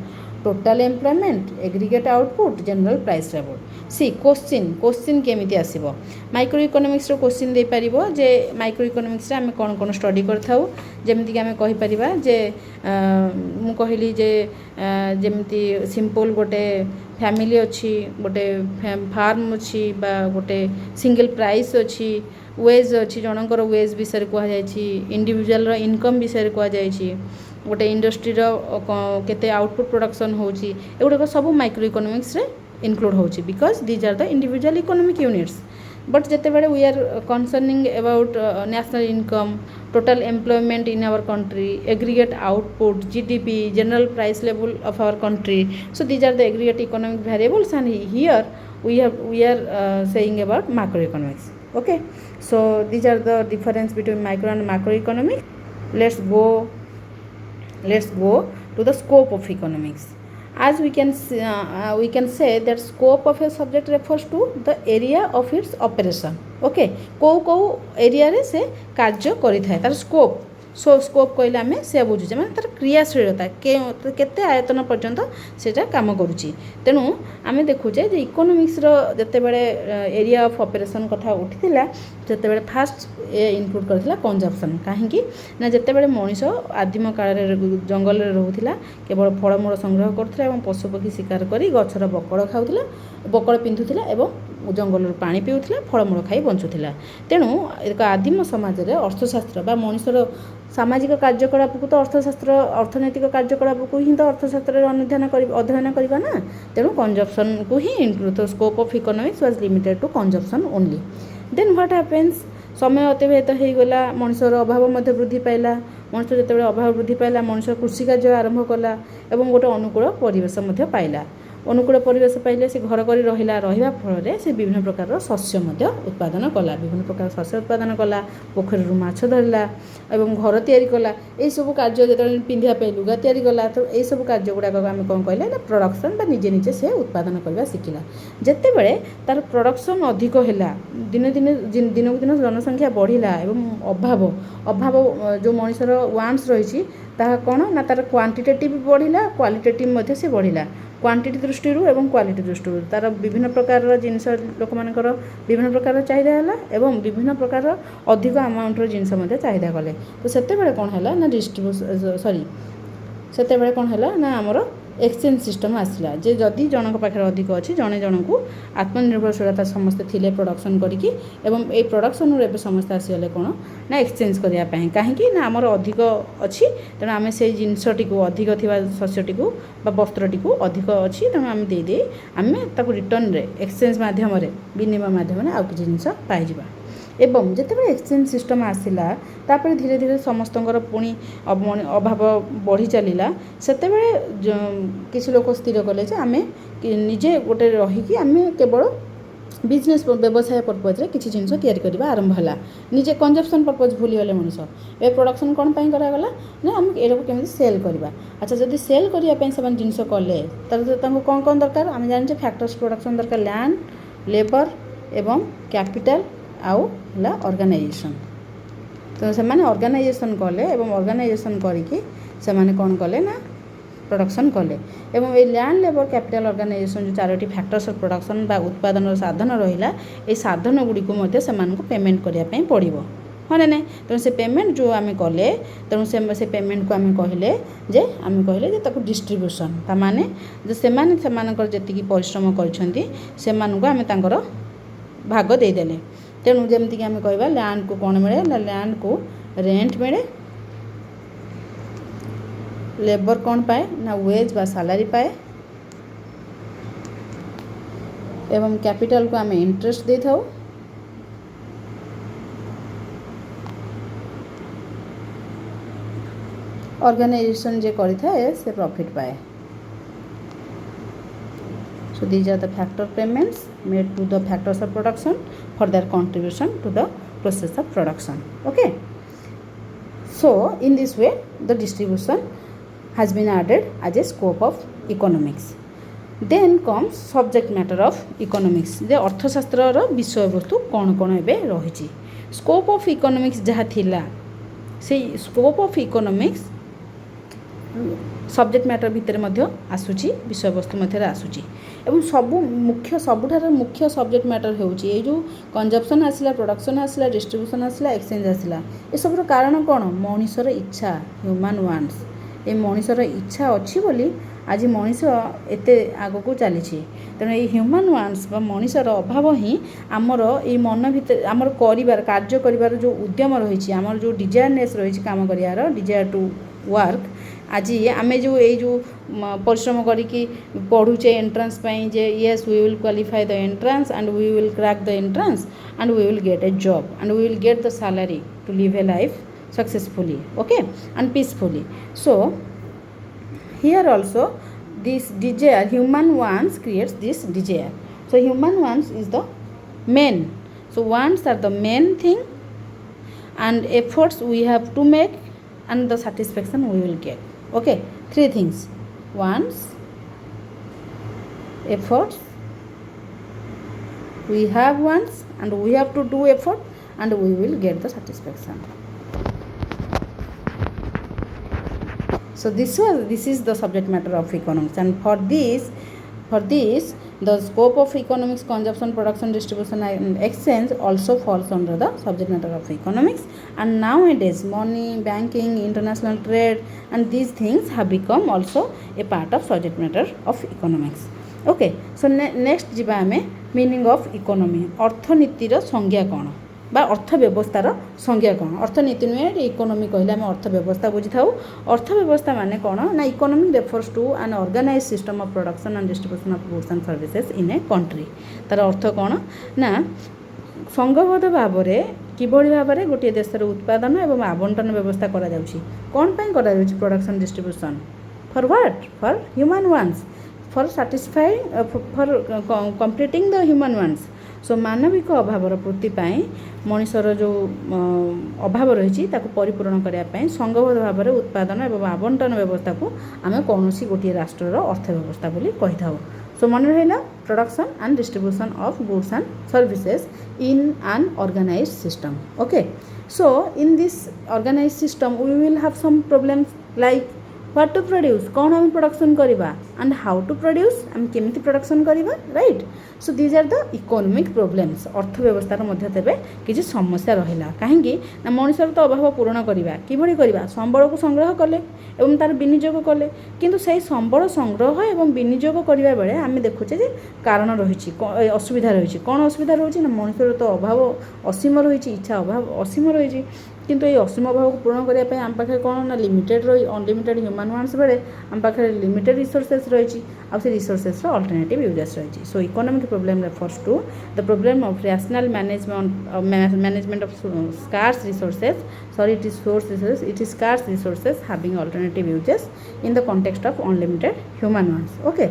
total employment, aggregate output, general price level. सी क्वेश्चन केमिति आसीबो माइक्रो इकोनॉमिक्स रो क्वेश्चन दे परिबो जे माइक्रो इकोनॉमिक्स रे हम कोन कोन स्टडी करथाउ. जेमिति कि हम कहि परिबा जे मु कहली जे जेमिति सिंपल गोटे फैमिली अच्छी गोटे फार्म अच्छी बा गोटे सिंगल प्राइस अच्छी वेज अच्छी जनकर वेज विषय कहुई इंडिविजुअल इनकम विषय कहुई गोटे इंडस्ट्री केते आउटपुट प्रोडक्शन होची एगुड़ाक सब माइक्रो इकोनॉमिक्स रे इनक्लूड होची because these are the individual economic units. But जिते बड़े we are concerning about national income, total employment in our country, aggregate output, GDP, general price level of our country. So these are the aggregate economic variables and here we are saying about macroeconomics. Okay, so these are the difference between micro and macroeconomics. Let's go to the scope of economics. As we can say that scope of a subject refers to the area of its operation. Okay, को area रे से कार्य करि थाए तार scope. सो scope कहले आम से बुझुचे माने तार क्रियाशीलता केते आयतन पर्यंत सेटा काम करुची. तेणु आम देखुचे जे इकोनॉमिक्स रो जते बड़े एरिया ऑफ ऑपरेशन कथा उठिथिला जते बड़े फास्ट इनक्लूड करथिला कंजप्शन. काहेकि ना जते बड़े मनीष आदिम काल रे जंगल रे रहउथिला केवल फलमूल संग्रह करथिला एवं पशुपक्षी शिकार करी गछर बकड़ खाउथिला बकड़ पिंधुथिला एवं जंगल पानी पिउथिला फलमूल खाई बंचुथिला. तेणु एक आदिम समाज रे अर्थशास्त्र बा मनीषर सामाजिक कार्यकलाप को तो अर्थशास्त्र अर्थनैतिक कार्यकलाप को ही तो अर्थशास्त्र अध्ययन करवा ना. तेणु कंजप्शन को ही इनक्लूड. तो scope of economics was limited to consumption only. Then what happens समय अतिबाहित हो गला मनुष्यर अभाव मध्य वृद्धि पाइला. मनुष्य जिते अभाव वृद्धि पाइला मनुष्य कृषि कार्य आरंभ कला एवं गोटे अनुकूल परिवेश मध्य पाइला. ଅନୁକୂଳ ପରିବେଶ ପାଇଲେ ସେ ଘର କରି ରହିବା ଫଳରେ ସେ ବିଭିନ୍ନ ପ୍ରକାରର ଶସ୍ୟ ମଧ୍ୟ ଉତ୍ପାଦନ କଲା, ବିଭିନ୍ନ ପ୍ରକାର ଶସ୍ୟ ଉତ୍ପାଦନ କଲା, ପୋଖରୀରୁ ମାଛ ଧରିଲା ଏବଂ ଘର ତିଆରି କଲା। ଏହିସବୁ କାର୍ଯ୍ୟ ଯେତେବେଳେ ପିନ୍ଧିବା ପାଇଁ ଲୁଗା ତିଆରି କଲା, ତ ଏହିସବୁ କାର୍ଯ୍ୟ ଗୁଡ଼ାକ ଆମେ କ'ଣ କହିଲେ ନା ପ୍ରଡ଼କ୍ସନ୍ ବା ନିଜେ ନିଜେ ସେ ଉତ୍ପାଦନ କରିବା ଶିଖିଲା। ଯେତେବେଳେ ତା'ର ପ୍ରଡ଼କ୍ସନ୍ ଅଧିକ ହେଲା, ଦିନକୁ ଦିନ ଜନସଂଖ୍ୟା ବଢ଼ିଲା ଏବଂ ଅଭାବ ଯେଉଁ ମଣିଷର ୱାଣ୍ଟସ୍ ରହିଛି ତାହା କ'ଣ ନା ତା'ର କ୍ୱାଣ୍ଟିଟେଟିଭ୍ ବଢ଼ିଲା, କ୍ୱାଲିଟେଟିଭ୍ ମଧ୍ୟ ସେ ବଢ଼ିଲା। କ୍ୱାଣ୍ଟିଟି ଦୃଷ୍ଟିରୁ ଏବଂ କ୍ୱାଲିଟି ଦୃଷ୍ଟିରୁ ତା'ର ବିଭିନ୍ନ ପ୍ରକାରର ଜିନିଷ ଲୋକମାନଙ୍କର ବିଭିନ୍ନ ପ୍ରକାରର ଚାହିଦା ହେଲା ଏବଂ ବିଭିନ୍ନ ପ୍ରକାରର ଅଧିକ ଆମାଉଣ୍ଟର ଜିନିଷ ମଧ୍ୟ ଚାହିଦା କଲେ। ତ ସେତେବେଳେ କ'ଣ ହେଲା ନା ସେତେବେଳେ କ'ଣ ହେଲା ନା ଆମର ଏକ୍ସଚେଞ୍ଜ ସିଷ୍ଟମ୍ ଆସିଲା, ଯେ ଯଦି ଜଣଙ୍କ ପାଖରେ ଅଧିକ ଅଛି ଜଣେ ଜଣଙ୍କୁ ଆତ୍ମନିର୍ଭରଶୀଳତା ସମସ୍ତେ ଥିଲେ ପ୍ରଡ଼କ୍ସନ୍ କରିକି, ଏବଂ ଏଇ ପ୍ରଡ଼କ୍ସନ୍ରୁ ଏବେ ସମସ୍ତେ ଆସିଗଲେ କ'ଣ ନା ଏକ୍ସଚେଞ୍ଜ କରିବା ପାଇଁ। କାହିଁକି ନା ଆମର ଅଧିକ ଅଛି, ତେଣୁ ଆମେ ସେଇ ଜିନିଷଟିକୁ ଅଧିକ ଥିବା ଶସ୍ୟଟିକୁ ବା ବସ୍ତ୍ରଟିକୁ ଅଧିକ ଅଛି, ତେଣୁ ଆମେ ଦେଇଦେଇ ଆମେ ତାକୁ ରିଟର୍ଣ୍ଣରେ ଏକ୍ସଚେଞ୍ଜ ମାଧ୍ୟମରେ ବିନିମୟ ମାଧ୍ୟମରେ ଆଉ କିଛି ଜିନିଷ ପାଇଯିବା। ଏବଂ ଯେତେବେଳେ ଏକ୍ସଚେଞ୍ଜ ସିଷ୍ଟମ୍ ଆସିଲା, ତାପରେ ଧୀରେ ଧୀରେ ସମସ୍ତଙ୍କର ପୁଣି ଅଭାବ ବଢ଼ି ଚାଲିଲା। ସେତେବେଳେ କିଛି ଲୋକ ସ୍ଥିର କଲେ ଯେ ଆମେ ନିଜେ ଗୋଟେ ରହିକି ଆମେ କେବଳ ବିଜନେସ୍ ବ୍ୟବସାୟ ପର୍ପଜ୍ରେ କିଛି ଜିନିଷ ତିଆରି କରିବା ଆରମ୍ଭ ହେଲା। ନିଜେ କନଜମ୍ପସନ୍ ପର୍ପଜ୍ ଭୁଲିଗଲେ ମଣିଷ। ଏ ପ୍ରଡ଼କ୍ସନ୍ କ'ଣ ପାଇଁ କରାଗଲା ନା ଆମେ ଏଟାକୁ କେମିତି ସେଲ୍ କରିବା। ଆଚ୍ଛା, ଯଦି ସେଲ୍ କରିବା ପାଇଁ ସେମାନେ ଜିନିଷ କଲେ ତାହେଲେ ତାଙ୍କୁ କ'ଣ କ'ଣ ଦରକାର ଆମେ ଜାଣିଛେ। ଫ୍ୟାକ୍ଟର୍ସ ପ୍ରଡ଼କ୍ସନ୍ ଦରକାର, ଲ୍ୟାଣ୍ଡ, ଲେବର ଏବଂ କ୍ୟାପିଟାଲ ଆଉ ହେଲା ଅର୍ଗାନାଇଜେସନ୍। ତ ସେମାନେ ଅର୍ଗାନାଇଜେସନ୍ କଲେ ଏବଂ ଅର୍ଗାନାଇଜେସନ୍ କରିକି ସେମାନେ କ'ଣ କଲେ ନା ପ୍ରଡ଼କ୍ସନ୍ କଲେ। ଏବଂ এই ଲ୍ୟାଣ୍ଡ, ଲେବର, କ୍ୟାପିଟାଲ, ଅର୍ଗାନାଇଜେସନ୍ ଯେଉଁ 4ଟି ଫ୍ୟାକ୍ଟର୍ସ ଅଫ୍ ପ୍ରଡ଼କ୍ସନ୍ ବା ଉତ୍ପାଦନର ସାଧନ ରହିଲା, এই ସାଧନ ଗୁଡ଼ିକୁ ମଧ୍ୟ ସେମାନଙ୍କୁ ପେମେଣ୍ଟ କରିବା ପାଇଁ ପଡ଼ିବ, ହଁ ନା ନାହିଁ। ତେଣୁ ସେ ପେମେଣ୍ଟ ଯେଉଁ ଆମେ କଲେ, ତେଣୁ ସେ ପେମେଣ୍ଟକୁ ଆମେ କହିଲେ ଯେ ତାକୁ ଡିଷ୍ଟ୍ରିବ୍ୟୁସନ୍। ତା'ମାନେ ଯେ ସେମାନେ ସେମାନଙ୍କର ଯେତିକି ପରିଶ୍ରମ କରିଛନ୍ତି ସେମାନଙ୍କୁ ଆମେ ତାଙ୍କର ଭାଗ ଦେଇଦେଲେ। ତେଣୁ ଯେମିତିକି ଆମେ କହିବା ଲ୍ୟାଣ୍ଡକୁ କ'ଣ ମିଳେ ନା ଲ୍ୟାଣ୍ଡକୁ ରେଣ୍ଟ ମିଳେ, ଲେବର କ'ଣ ପାଏ ନା ୱେଜ୍ ବା ସାଲାରୀ ପାଏ, ଏବଂ କ୍ୟାପିଟାଲକୁ ଆମେ ଇଣ୍ଟରେଷ୍ଟ ଦେଇଥାଉ, ଅର୍ଗାନାଇଜେସନ୍ ଯେ କରିଥାଏ ସେ ପ୍ରଫିଟ୍ ପାଏ। So these are the factor payments made to the factors of production for their contribution to the process of production. Okay. So in this way the distribution has been added as a scope of economics. Then comes subject matter of economics. जे अर्थशास्त्र विषय वस्तु कौन कौन एबे रही। Scope of economics जहाँ थिला से scope of economics subject matter भितर मध्य आसुची, विषय वस्तु मध्य आसुची। एवं सबुठार मुख्य सब्जेक्ट मैटर होउची ए जो कंजप्शन आसला, प्रोडक्शन आसला, डिस्ट्रीब्यूशन आसला, एक्सचेंज आसला। ए सबरो कारण कौन मनुष्यर इच्छा, ह्यूमन वांट्स। ए मनुष्यर इच्छा अच्छी बोली आज मनीष एते आग को चली। तेणु ये ह्यूमन वांट्स बा मनुष्यर अभाव ही आमर ये मन भीतर आमर कर कार्य कर जो उद्यम रही, आमर जो डिजायरनेस रही काम कर डिजायर टू वर्क। आज आम जो परिश्रम करी पढ़ुचे एंट्रांस जे yes we will qualify the entrance and we will crack the entrance and we will get a job and we will get the salary to live a life successfully, okay, and peacefully. So here also this desire, human wants creates this desire. So human wants is the main. So wants are the main thing and efforts we have to make and the satisfaction we will get. Okay, three things: wants, efforts, we have wants and we have to do effort and we will get the satisfaction. So this is the subject matter of economics, and for this the scope of economics, consumption, production, distribution and exchange also falls under the subject matter of economics. And nowadays money, banking, international trade and these things have become also a part of subject matter of economics. Okay, so next jiba ame meaning of economy. अर्थनीतिर संज्ञा कौन बा अर्थव्यवस्थार संज्ञा कौन। अर्थनीति नुहे economy कहले आम अर्थव्यवस्था बुझी था। अर्थव्यवस्था माने कौन ना economy refers to an organise system of production and distribution of goods and services in a country. तार अर्थ कौन ना संघबद्ध भाव में किभली भाव में गोटे देशर उत्पादन एवं आवंटन व्यवस्था करा जाउछि। कौन पाई करा जाउछि production distribution for what for human wants. for satisfying for completing the human wants. So मानविक अभावर पूर्ति मनुष्यर जो अभाव रही परिपूरण करने संघबद्ध भाव में उत्पादन एवं आवंटन व्यवस्था को आम कौन गोटे राष्ट्र अर्थव्यवस्था बोली कही था. सो मन रहा production and distribution of goods and services in an organised system. Okay, so in this organised system we will have some problems like what to produce, कौन आम प्रोडक्शन करवा एंड हाउ टू प्रोड्यूस, आम केमिति production करवा, right. So these are the economic problems. अर्थव्यवस्थार मध्य तेबे किछि समस्या रहिला कहीं ना मनुष्यर तो अभाव पूरण करवा किभଳି करवा संबल को संग्रह कले एवं तार विनियोग कले किंतु से संबल संग्रह एवं विनियोग करबा बेले आमे देखुचे जे कारण रहिछि असुविधा रहिछि. कौन असुविधा रहिछि ना मनुष्यर तो अभाव असीम रहिछि, इच्छा अभाव असीम रहिछि किंतु ये असीम अभाव को पूरण करने आम पाखे कौन ना लिमिटेड रही अनलिमिटेड ह्यूमन वांट्स बेले आम पाखे लिमिटेड रिसोर्सेस रही आउ से रिसोर्सेस अल्टरनेटिव यूजेस रही. So economic problem refers to the problem of rational management of scarce resources, sorry it is source resource, it is scarce resources having alternative uses in the context of unlimited human wants. Okay,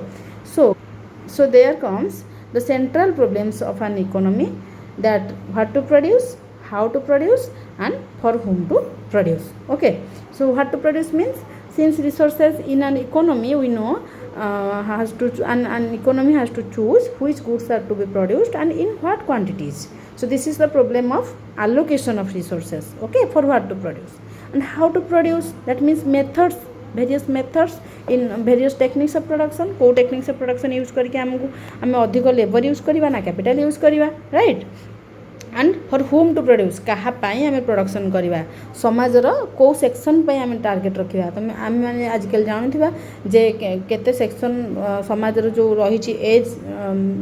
so there comes the central problems of an economy, that what to produce, how to produce and for whom to produce. Okay, so what to produce means, since resources in an economy we know has to an economy has to choose which goods are to be produced and in what quantities. So this is the problem of allocation of resources. Okay, for what to produce and how to produce, that means methods, various methods in various techniques of production. को techniques of production use करके हमको आम अधिक labour use करवा ना capital use करवा, right. And for whom to produce, कहाँ आम प्रोडक्शन करवा, समाजर कौ सेक्शन आम टार्गेट रखा. तुम आम मैंने आजिकल जानूथिबा जे केते सेक्शन समाजर जो रही एज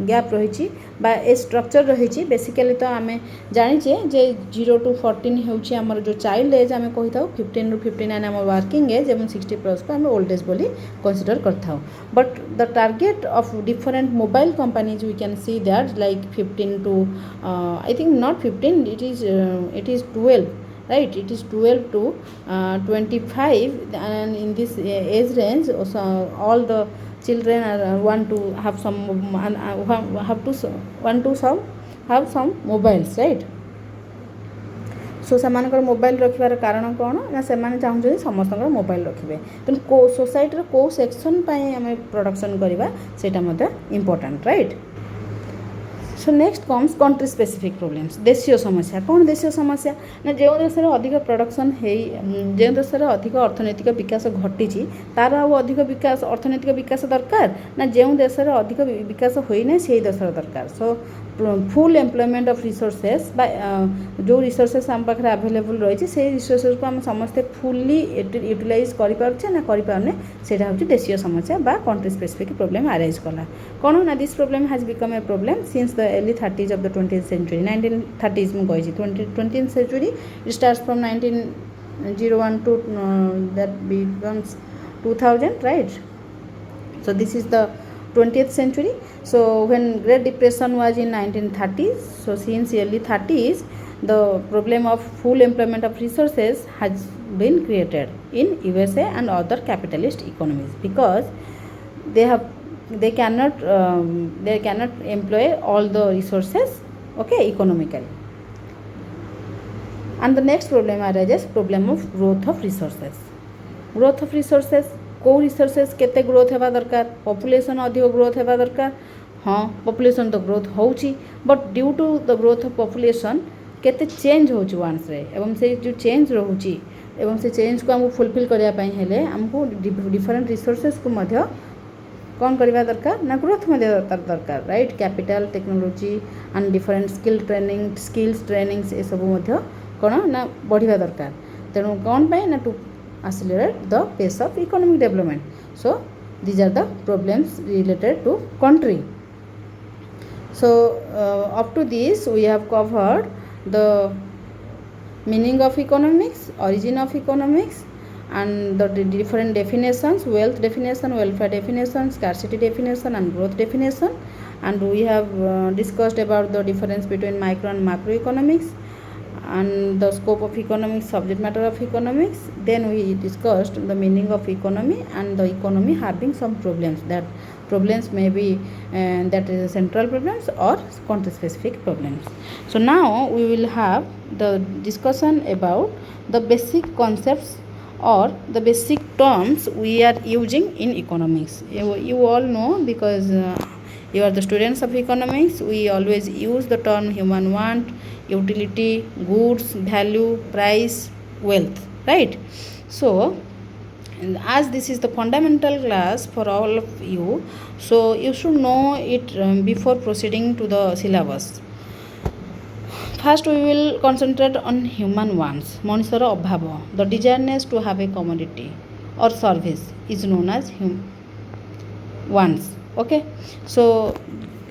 गैप रही एज स्ट्रक्चर रही. बेसिकली तो आम जाचे जे 0 to 14 होउछि हमर जो चाइल्ड एज आम कही था, 15 to 59 आम वर्किंग एज और 60+ को आम ओल्ड एज बोली कंसीडर करता. But the target of different mobile companies we can see that like 15 to I think not 15, it is 12, right, it is 12 to 25, and in this age range also all the children are want to have some have some mobiles, right. सो से mobile रखार कारण कौन ना से चाहते समस्त mobile रखिए. तेणु को सोसाइटी को सेक्शन आम प्रोडक्शन करवा सेटा important, right. So next comes country specific problems. देशीय समस्या कौन, देशीय समस्या ना जो देश में अधिक प्रोडक्शन जो देश में अधिक अर्थनैतिक विकास घटी तार अधिक विकास अर्थनैतिक विकास दरकार ना जो देश में अधिक विकास होना से देशर दरकार. So full employment of resources जो रिसोर्सेस आम पाखे अवेलेबल रही से रिसोर्सेस को आम समस्ते फुल्ली यूटिलाइज करें ना करें से देशीय समस्या बा कंट्री स्पेसिफिक प्रॉब्लम अराइज कला. कौन ना this problem has become a problem since the early 30s of the 20th century. 1930s में कही 20th century it starts from 1901 to that becomes 2000, right. So this is the 20th century. So when Great Depression was in 1930s, so since early 30s the problem of full employment of resources has been created in USA and other capitalist economies because they cannot employ all the resources, okay, economically. And the next problem arises, problem of growth of resources. Growth of resources, को resources केते growth हेबा दरकार, population अधिक growth हेबा दरकार. हाँ, population तो growth होउची but due to the growth of population केते चेंज होउची वंस रे एवं से जो चेंज रहउची एवं से चेंज को हमको फुलफिल करिया पई हेले हमको डिफरेंट रिसोर्सेस को मध्य कौन करवा दरकार ना ग्रोथ मध्य दरकार, right. Capital, technology and different skills trainings ए सब मध्य कौन ना बढ़िया दरकार. तेणु कौन पाए ना to accelerate the pace of economic development. So these are the problems related to country. So up to this we have covered the meaning of economics, origin of economics, and the different definitions: wealth definition, welfare definition, scarcity definition, and growth definition. And we have discussed about the difference between micro and macroeconomics, and the scope of economics, subject matter of economics. Then we discussed the meaning of economy and the economy having some problems. That problems may be that is central problems or country specific problems. So now we will have the discussion about the basic concepts or the basic terms we are using in economics. You all know, because you are the students of economics, we always use the term human want, utility, goods, value, price, wealth, right? So as this is the fundamental class for all of you, so you should know it before proceeding to the syllabus. First we will concentrate on human wants, मनुष्यर अभाव. The desiredness to have a commodity or service is known as wants. Okay. So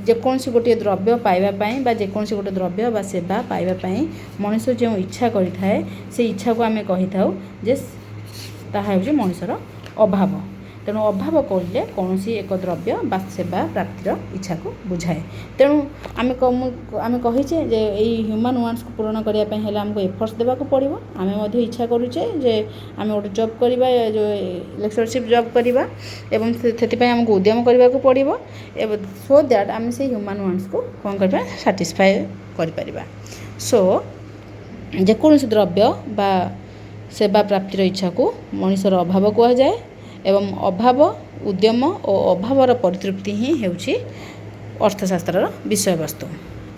जेकोसी गोटे द्रव्य पाइबापी बा जेकोसी गोटे द्रव्य बा सेवा पाइबापी मनुष्य जो इच्छा करिथाए से इच्छा को आम कही था जे ताहा होछि मनुष्यर अभाव. तेणु अभाव कहले कौन एक द्रव्य बा सेवा प्राप्तिर इच्छा को बुझाए. तेणु आम कहीचे जे यही ह्यूमन वांट्स को पूरण करने हेल्ले आमको एफर्ट्स देवाक पड़ो. आम इच्छा करुचे जे आम गोटे जॉब करवा जो लेक्चरशिप जॉब करवा एवं से आमको उद्यम करने को पड़ो सो दैट आम से ह्यूमन वांट्स को कौन कर साटिस्फाए कर. सो जेकोसी द्रव्य बा सेवा प्राप्तिर इच्छा को मनुष्यर अभाव कह जाए एवं अभाव उद्यम और अभावर परितृप्ति ही होउछि अर्थशास्त्र विषय वस्तु.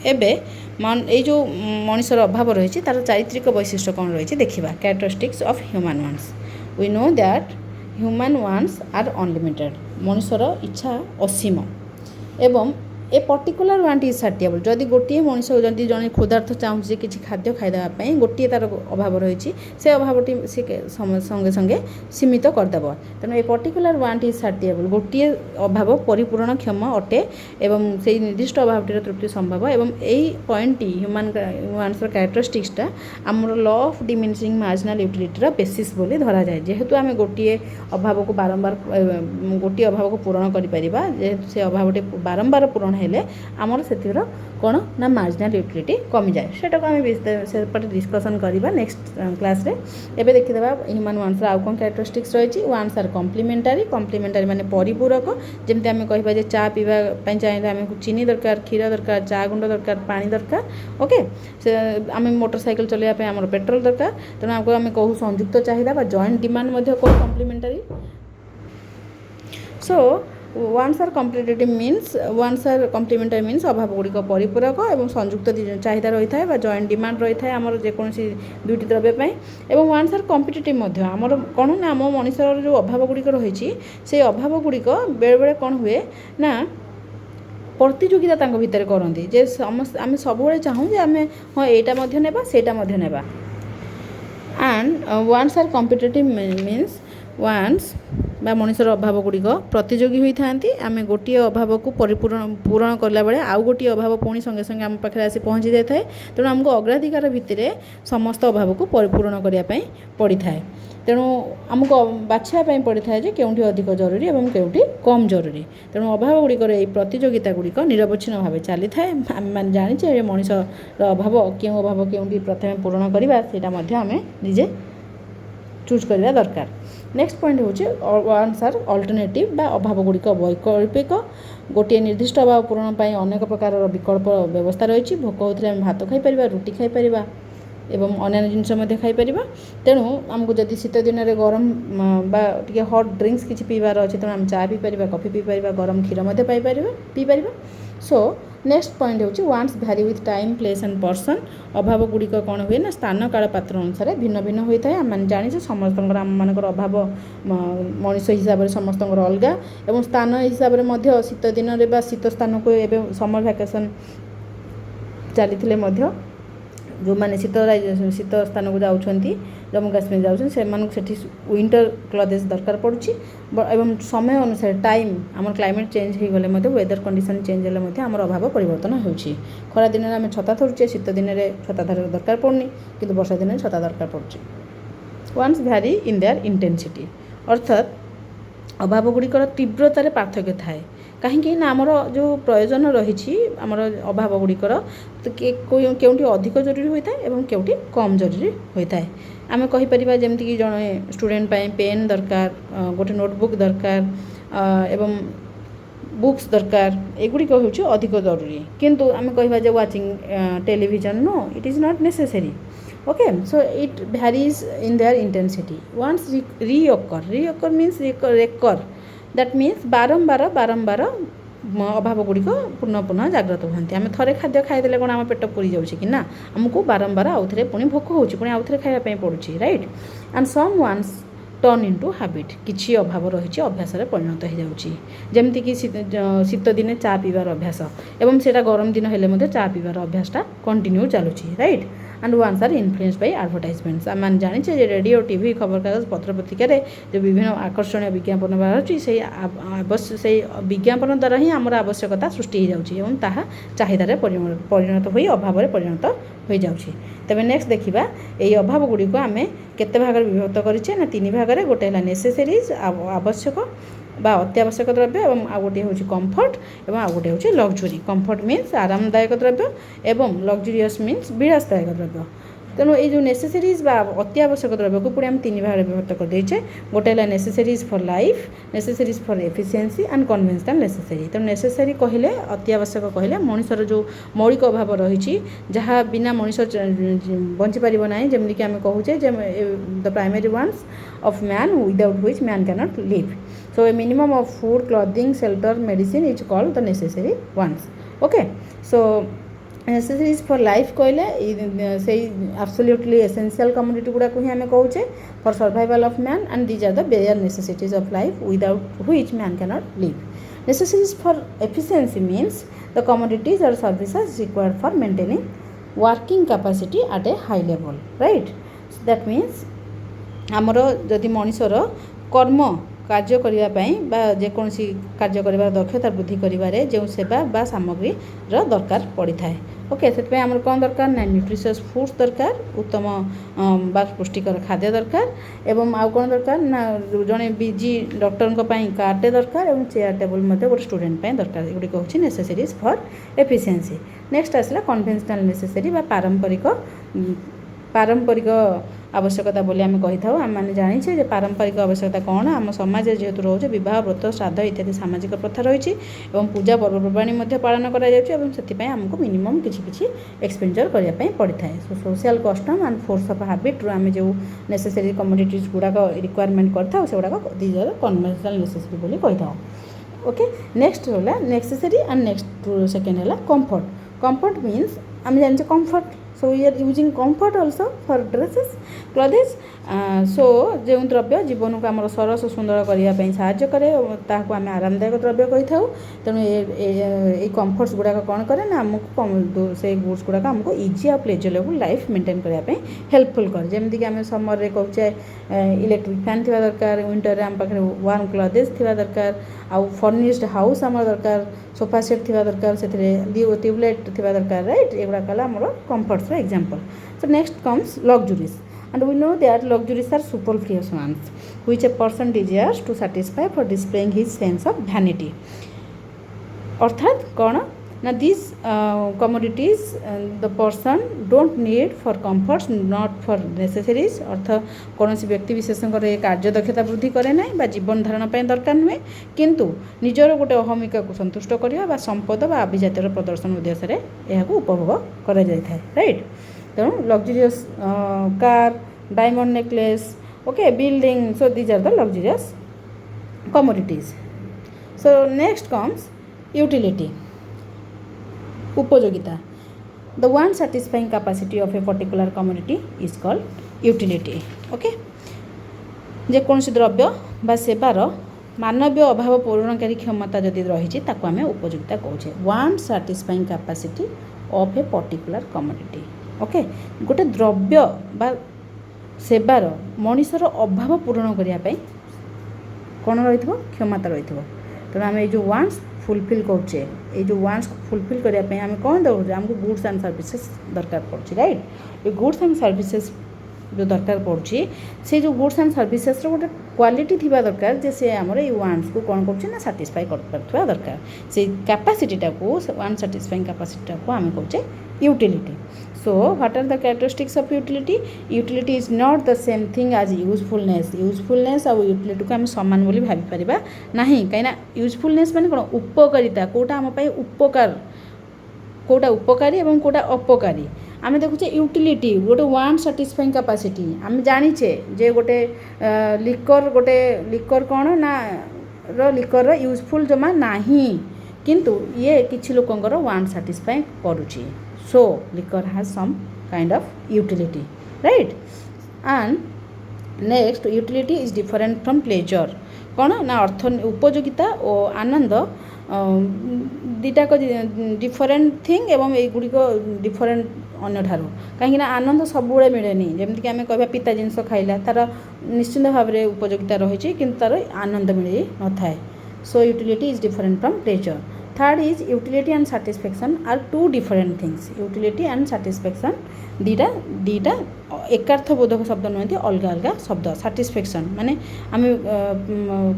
एबे ये जो मनुष्यर अभाव रही तार चारित्रिक वैशिष्ट्य कौन रही देखा. Characteristics of human wants. We know that human wants are unlimited. मनुष्यर इच्छा असीम एवं a particular want is satiable. जदि गोटे मनुष्य जदि जड़े क्षुधार्थ चाहूँ किसी खाद्य खाईदेवाई गोटे तार अभाव रही से अभावटी सी संगे संगे सीमित करदेव. तेणु ए पर्टिकुलर वांट इज साटिएबल. गोटे अभाव परिपूरण क्षम अटे एवं से निर्दिष्ट अभावटीर तृप्ति संभव. एवं यही पॉइंट ह्यूमन वांट्सर कैरेक्टरिस्टिक्सटा आमर लॉ ऑफ डिमिनिशिंग मार्जिनल यूटिलिटीर बेसिस बोली धरा जाए. जेहेतु आम गोटे अभाव को बारंबार गोटे अभाव को पूरण करिपरिबा जेहेतु से अभावटी बारंबार पूरण हेले आमर से कौन ना मार्जिनल यूटिलिटी कमी जाए. सेटा को आम सेपटे डिस्कसन करवा नेक्स्ट क्लास रे. एबे देखिदेबा ह्यूमन वांट्स आउ कौन कैरेक्टरिस्टिक्स रही. Wants are कम्प्लीमेंटारी. कम्प्लीमेंटारी माने परिपूरक. जमती आम कहबा जे चा पीवा चाहिए आमको चीनी दरकार, क्षीर दरकार, चा गुंड दरकार, पानी दरकार. ओके. से आम मोटरसाइकेल चलैया आमर पेट्रोल दरकार. तेणु आमको आम कहूँ संयुक्त चाहिदा बा जॉइंट डिमांड कौन कम्प्लीमेंटारी. सो वांट्स आर कम्प्लीटेटिव मीन्स कम्प्लीमेंटारी मीन्स अभाव गुड़िक परिपूरक एवं संयुक्त चाहिदा रही है जॉइंट डिमांड रही है आमर जेकोसी दुईटी द्रव्यपाई. एवं वांट्स आर कम्पिटिटिव आमर कौन ना आम मनुष्यर जो अभाव गुड़िक रही से अभाव गुड़िक बेले बेले कौन हुए ना प्रतियोगिता भितर करती जे समस्त आम सब चाहूँ जे आम हाँ यहाँ नेबा सेटा नेबा. And wants are competitive means wants बा मनुष्यर अभाव गुड़िक प्रतियोगी होता है. आम गोटे अभाव को पूरण कला बेले आउ गोटे अभाव पुणी संगे संगे आम पाखे आसी पहुँची जाए. तेणु आमको अग्राधिकार भितर समस्त अभाव को परिपूरण करने पड़ी था. तेणु आमको बाछापी पड़ी था जे केउठी अधिक जरूरी और केउठी कम जरूरी. तेणु अभाव गुड़िकर ये प्रतियोगिता गुड़िक निरवच्छिन्न भाव चली था. आम मैंने जाचे मनुष्यर अभाव क्यों अभाव केउठी प्रथम पूरण करवा सेटा आम निजे चूज करवा दरकार. नेक्स्ट पॉइंट हूँ वांट्स आर अल्टरनेटिव बा अभाव गुड़िक वैकल्पिक. गोटे निर्दिष्ट अभाव पूरण पर अनेक प्रकार विकल्प व्यवस्था रही. भोक होते भात खाईपर, रुटी खाईपर एवं अन्य जिनस खाईपर. तेणु आमको जदि शीत दिन में गरम बा टे हट ड्रिंक्स किसी पीबार अच्छे तेणु आम चा पीपर, कॉफी पीपर, गरम क्षीर पीपर. सो नेक्स्ट पॉइंट हूँ wants Bhairi with time place and person. अभाव गुड़िक कौन हुए ना स्थान काल पात्र अनुसार भिन्न भिन्न होता है. आम जाने समस्त आम मानकर अभाव मनुष्य हिसाब से समस्त अलग एवं स्थान हिसाब से शीत दिन में शीत स्थान को एवं समर वैकेशन चली जो मैंने शीत स्थान को जाऊँगी जम्मू काश्मीर जाऊँ से विंटर क्लथेस दरकार पड़ी. एवं समय अनुसार टाइम आम क्लाइमेट चेंज हो गले वेदर कंडीशन चेंज हेल्ले आम अभाव परिवर्तन हो. खरा दिन में आम छता धरुचे, शीत दिन में छता धर दरकार पड़नी किंतु वर्षा दिन में छता दरकार पड़े. Wants Bhairi in their intensity. अर्थात अभाव गुड़िकर तीव्रतार पार्थक्य थाए. कहीं ना आमर जो प्रयोजन रही आमर अभाव गुड़िकर केउटी अधिक जरूरी होता है एवं केउटी कम जरूरी होता है आम कहीपर जमीक जड़े स्टूडेंट पेन दरकार गोटे नोटबुक दरकार एवं बुक्स दरकार एगुड़िक हूँ अधिक जरूरी किंतु आम कह watching television no it is not necessary okay so it varies in their intensity once reoccur means recur that means बारंबार अभाव गुड़िक पुनः पुनः जागृत होती आम थे खाद्य खाईदे कौन आम पेट पूरी जाऊँ कि ना आमको बारंबार आउ थे पुणी भोक हो आउ थे खायापी पड़ुଛି right and some ones turn into habit किसी अभाव रही अभ्यास परिणत हो जाऊँगी जमीक शीत दिने चा पीबार अभ्यास एवं से गरम दिन हेल्ले चा पीबार अभ्यासटा कंटिन्यू चलुची right and ones are influence by advertisements आम मैंने जाने रेडियो टीवी खबर कागज पत्र पत्रिकार जो विभिन्न आकर्षणीय विज्ञापन बाहर से विज्ञापन द्वारा ही आमर आवश्यकता सृष्टि हो जाऊँगी ताहा चाहिदार परिणत हो अभाव परिणत हो जाऊँगी तेज नेक्स्ट देखा यही अभाव गुड़िक आम केते भाग विभक्त करें ना 3 भाग में गोटे है नेसेसरीज आवश्यक बा अत्यावश्यक द्रव्य एवं आ गोटे हूँ कम्फर्ट एवं आ गोटे हूँ लग्जरी कम्फर्ट मीन्स आरामदायक द्रव्य एवं लग्जरीयस मीन्स विलासदायक द्रव्य तेणु ये नेसेसरीज बा अत्यावश्यक द्रव्य को पूरी आम 3 भाग विभक्त कर देचे गोटे है necessaries for life necessaries for efficiency and conventional necessary तेणु नेसेसरी कहले अत्यावश्यक कहले मनुष्यर जो मौलिक अभाव रही जहाँ बिना मनुष्य बंची पार ना जमीक आम कहूचे the primary ones of man without which man can not live so a minimum of food clothing shelter medicine is called the necessary ones okay so necessities for life कहले से absolutely essential commodity गुड़ा को ही हमें कहूचे for survival of man and these are the bare necessities of life without which man cannot live necessities for efficiency means the commodities or services required for maintaining working capacity at a high level right so that means आमर जदि मनुष्यर कर्म कार्य करने बा जेकोसी कार्य कर दक्षता वृद्धि करिबारे जो सेवा बा सामग्री दरकार पड़ी थाए ओके से आमर कौन दरकार ना न्यूट्रिशियस फूड्स दरकार उत्तम बा पुष्टिकर खाद्य दरकार एवं आउ कौन दरकार ना जड़े बिजी डॉक्टर कार्टे दरकार और चेयर टेबल गोटे स्टूडेंट दरकार एगुड़ी हूँ नेसेसरीज फॉर एफिशिएंसी नेक्स्ट आसला कन्वेंशनल नेसेसरी बा पारंपरिक आवश्यकता बोली आम कही था आम मैंने जाने पारंपरिक आवश्यकता कौन आम समाज जेहेतु रोचे बह व्रत श्राद्ध इत्यादि सामाजिक प्रथा रही पूजा पर्वपर्वाणी पालन करमको मिनिमम किसी एक्सपेंडिचर करने पड़ी था social custom and force of habit रू आम जो नेसेसरी कमोडिटीज गुड़ाक रिक्वायरमेंट करता से गुड़ाक दीज आर कन्वेंशनल नेसेसरी बोली कही था ओके नेक्स्ट है नेसेसरी एंड नेक्स्ट सेकेंड है कंफर्ट मीन्स आम जाने comfort so we are using comfort also for dresses clothes so जो द्रव्य जीवन को आम सरस सुंदर करने साहाय्य करे ताकू आम आरामदायक द्रव्य कही था तेणु ये कम्फर्ट्स गुड़ाक कौन करे ना आमको से गुड्स गुड़ाक आमको इजी और प्लेजरेबल लाइफ मेंटेन करने हेल्पफुल करे जमीक आम समर रे कहचे इलेक्ट्रिक फैन थी दरकार विंटर आम पाखे वार्म क्लथेस थी दरकार आउ फर्निश्ड हाउस आम दरकार सोफा सेट थी दरकार से ट्यूबलाइट थी दरकार राइट एगुड़ा कला आम comforts example so next comes luxuries and we know that luxuries are superfluous ones which a person desires to satisfy for displaying his sense of vanity अर्थात कौन ना these commodities the person don't need for comforts not for necessaries अर्थ कौन व्यक्ति विशेष कार्य दक्षता वृद्धि करे ना बा जीवन धारण दरकार नुहे किंतु निजर गोटे अहमिका को संतुष्ट करवा संपद बा अभिजातर प्रदर्शन उद्देश्य यह उपभोग कर राइट तेणु luxurious car diamond necklace okay building so these are the luxurious commodities so next comes utility उपयोगिता the want satisfying capacity of a particular commodity is called utility okay जेकोसी द्रव्य बा सेवार मानवीय अभाव पूरणकारी क्षमता जदि रही आम उपयोगिता कहे one satisfying capacity of a particular commodity okay गोटे द्रव्य बा सेवार मनुष्यर अभाव पूरण करने कौन रही क्षमता रही तेणु आम ये वान्स फुलफिल करुचे ये जो वान्स फुलफिल करने कौन दौड़े आमको गुड्स एंड सर्विसेज दरकार पड़े राइट ये गुड्स एंड सर्विसेज जो दरकार पड़ुछि से जो गुड्स एंड सर्विसेस रो गोटे क्वालिटी थिबा दरकार जे से हमर ई वांट्स को कोन करछि ना सैटिस्फाई कर परथवा दरकार से कैपेसिटीटा को वन सैटिस्फाइंग कैपेसिटीटा को हम कहचे utility. So what are the characteristics of utility? Utility is not the same thing as usefulness. Usefulness और utility को हम समान बोली भाबी परिबा नाही काइना यूजफुलनेस माने कोन उपकारिता कोटा हम पई उपकार कोटा उपकारी एवं कोटा अपकारी आम देखुचे यूटिलिटी गोटे वन सैटिस्फाइंग कैपेसिटी आम जानिचे जे गोटे लिकर कौन ना लिकर यूजफुल जमा नाही किंतु ये किछि लोकंकर वन सैटिस्फाई करूची. So liquor has some kind of utility, right? And next utility is different from pleasure. कौन ना अर्थ उपयोगिता और आनंद दुटाक डिफरेंट थिंग एवं एगुड़िक डिफरेंट अन्य ठारू कहीं आनंद सबुले मिलेनी जमीक आम कह पिता जिनस खाइला तार निश्चिंत भाव में उपयोगिता रही कि तार आनंद मिल न थाए. So utility is different from pleasure. Third is utility and satisfaction are two different things. Utility and satisfaction दीटा एकार्थ बोधक शब्द नुहति अलग अलग शब्द. सैटिस्फैक्शन माने आम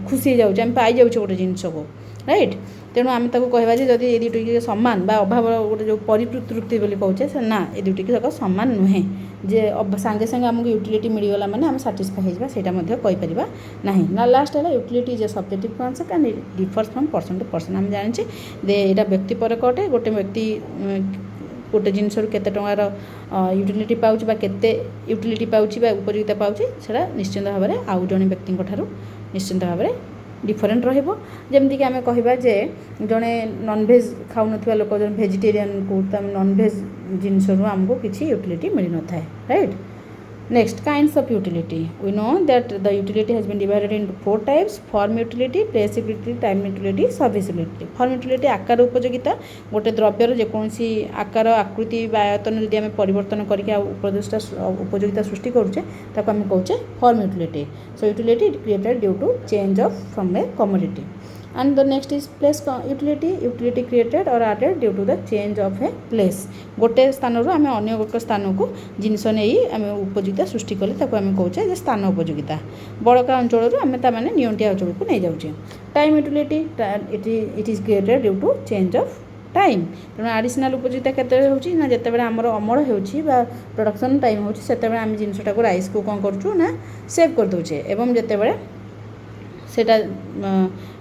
खुशी जाऊँ आम पाई जाऊँ गोटे जिनस को राइट. तेणु आम ताको कहवा जे जदि ए दुटी समान बा अभाव गोटे जो परितृप्ति बोली कहचे से ना ए दुटी जाक समान नुहे जे सांगे सांगे आमको यूटिलिटी मिलगला माने आम सैटिस्फाई होइबा सेटा मध्ये कहि परिबा नाही. ना लास्ट है utility is a subjective concept and it differs from person to person. आम जानिचे दे एटा व्यक्तिपरक अटे गोटे व्यक्ति गोटे जिनस केते टंकार यूटिलिटी पाउची बा केते यूटिलिटी पाउची बा उपयोगिता पाउची सेटा निश्चिंत भाव में आउ जने व्यक्ति ठारू निश्चिंत भाव में डिफरेंट रहिबो. जेमती आम कहबा जे जड़े नॉनभेज खाऊ नथिबा लोक जन वेजिटेरियन को नॉनभेज जिनस आमको किसी यूटिलिटी मिल न थाए right. Next, kinds of utility. We know that the utility has been divided into 4 types: form utility, place utility, time utility, service utility. Form utility आकार उपयोगिता गोटे द्रव्यर जेकोसी आकार आकृति आयतन जदि आम परिवर्तन करके उपयोगिता सृष्टि करुचे ताको आम कहचे form utility. So utility created due to change of from a commodity. And the next is place utility. Utility created or added due to the change of a place. गोटे स्थान रू आम अन्य गोटे स्थान को जिनस नहीं आम उपयोगिता सृष्टि कले ताको आम कहचे जे स्थान उपयोगिता. बड़का अंचल आम ताने नियंटिया अंचल को नहीं जाऊे. Time utility it is created due to change of time. तेणु आडिशनाल उपयोगिता केते होची ना जेतेबेले हमर अमल होची बा प्रोडक्शन टाइम होची सेतेबेले आम जिनसटा को राइस को कोन करछु ना सेव कर दोचे एवं जेतेबेले सेटा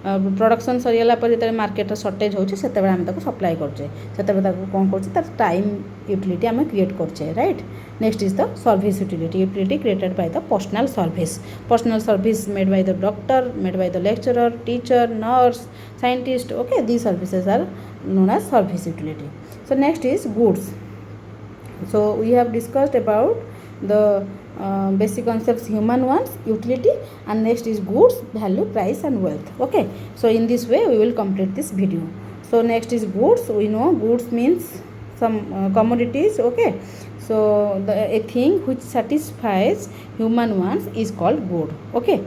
प्रोडक्शन सरीगला पर जो मार्केट सर्टेज होची सेतेबेले आम ताको सप्लाई करछे सेतेबेले ताको कोन करछे तार टाइम यूटिलिटी आम क्रिएट करछे right. Next is the service utility. Utility created by the personal service made by the doctor, made by the lecturer, teacher, nurse, scientist. Okay, these services are known as service utility. So next is goods. So we have discussed about the basic concepts, human ones, utility, and next is goods, value, price and wealth. Okay, so in this way we will complete this video. So next is goods. We know goods means some commodities. Okay, so a thing which satisfies human wants is called good. Okay,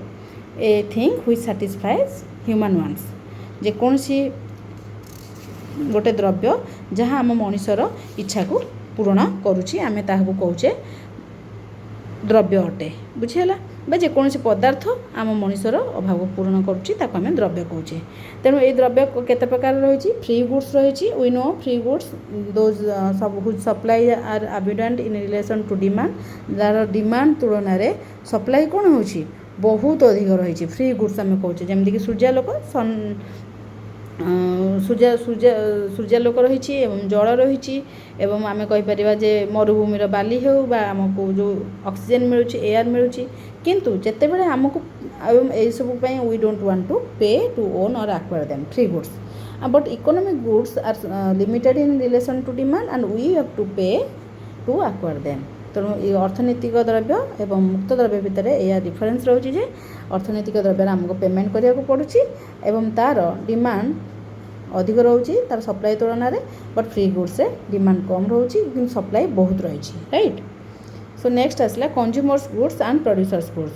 a thing which satisfies human wants जे कौन सी गोटे द्रव्य जहाँ आम मनुष्यर इच्छा को पूरण करुच्ची आम ताकू कौचे द्रव्य अटे. बुझीगला बा जेकोसी पदार्थ आम मनुष्यर अभाव को पूरण करुच्ची ताको आम द्रव्य कौचे. तेणु ये द्रव्य केते प्रकार रही. फ्री गुड्स रही. We know free goods those सब whose supply are abundant in relation to demand. तार डिमांड तुलन में सप्लाई कौन हो बहुत अधिक रही. फ्री गुड्स आम कौचे जमीक सूर्यालोक सूर्यालोक रही एवं जल रही एवं आम कहीपर जे मरुभूमिर बाली हो बा आमको जो ऑक्सीजन मिलूँ एयर मिलूँ किंतु जेतेबेले आमको यही सब we don't want to pay to own और acquire them free goods. But economic goods are limited in relation to demand and we have to pay to acquire them. तेणु ये अर्थनैतिक द्रव्य एवं मुक्त द्रव्य भितर यह डिफरेन्स रही है. अर्थनैतिक द्रव्य आमको पेमेंट करिया को पड़ुछि एवं तार डिमांड अधिक रही तार सप्लाई तुलन में. बट फ्री गुड्स से डिमांड कम रही कि सप्लाई बहुत रही राइट. सो नेक्स्ट आसला consumers goods and producers goods.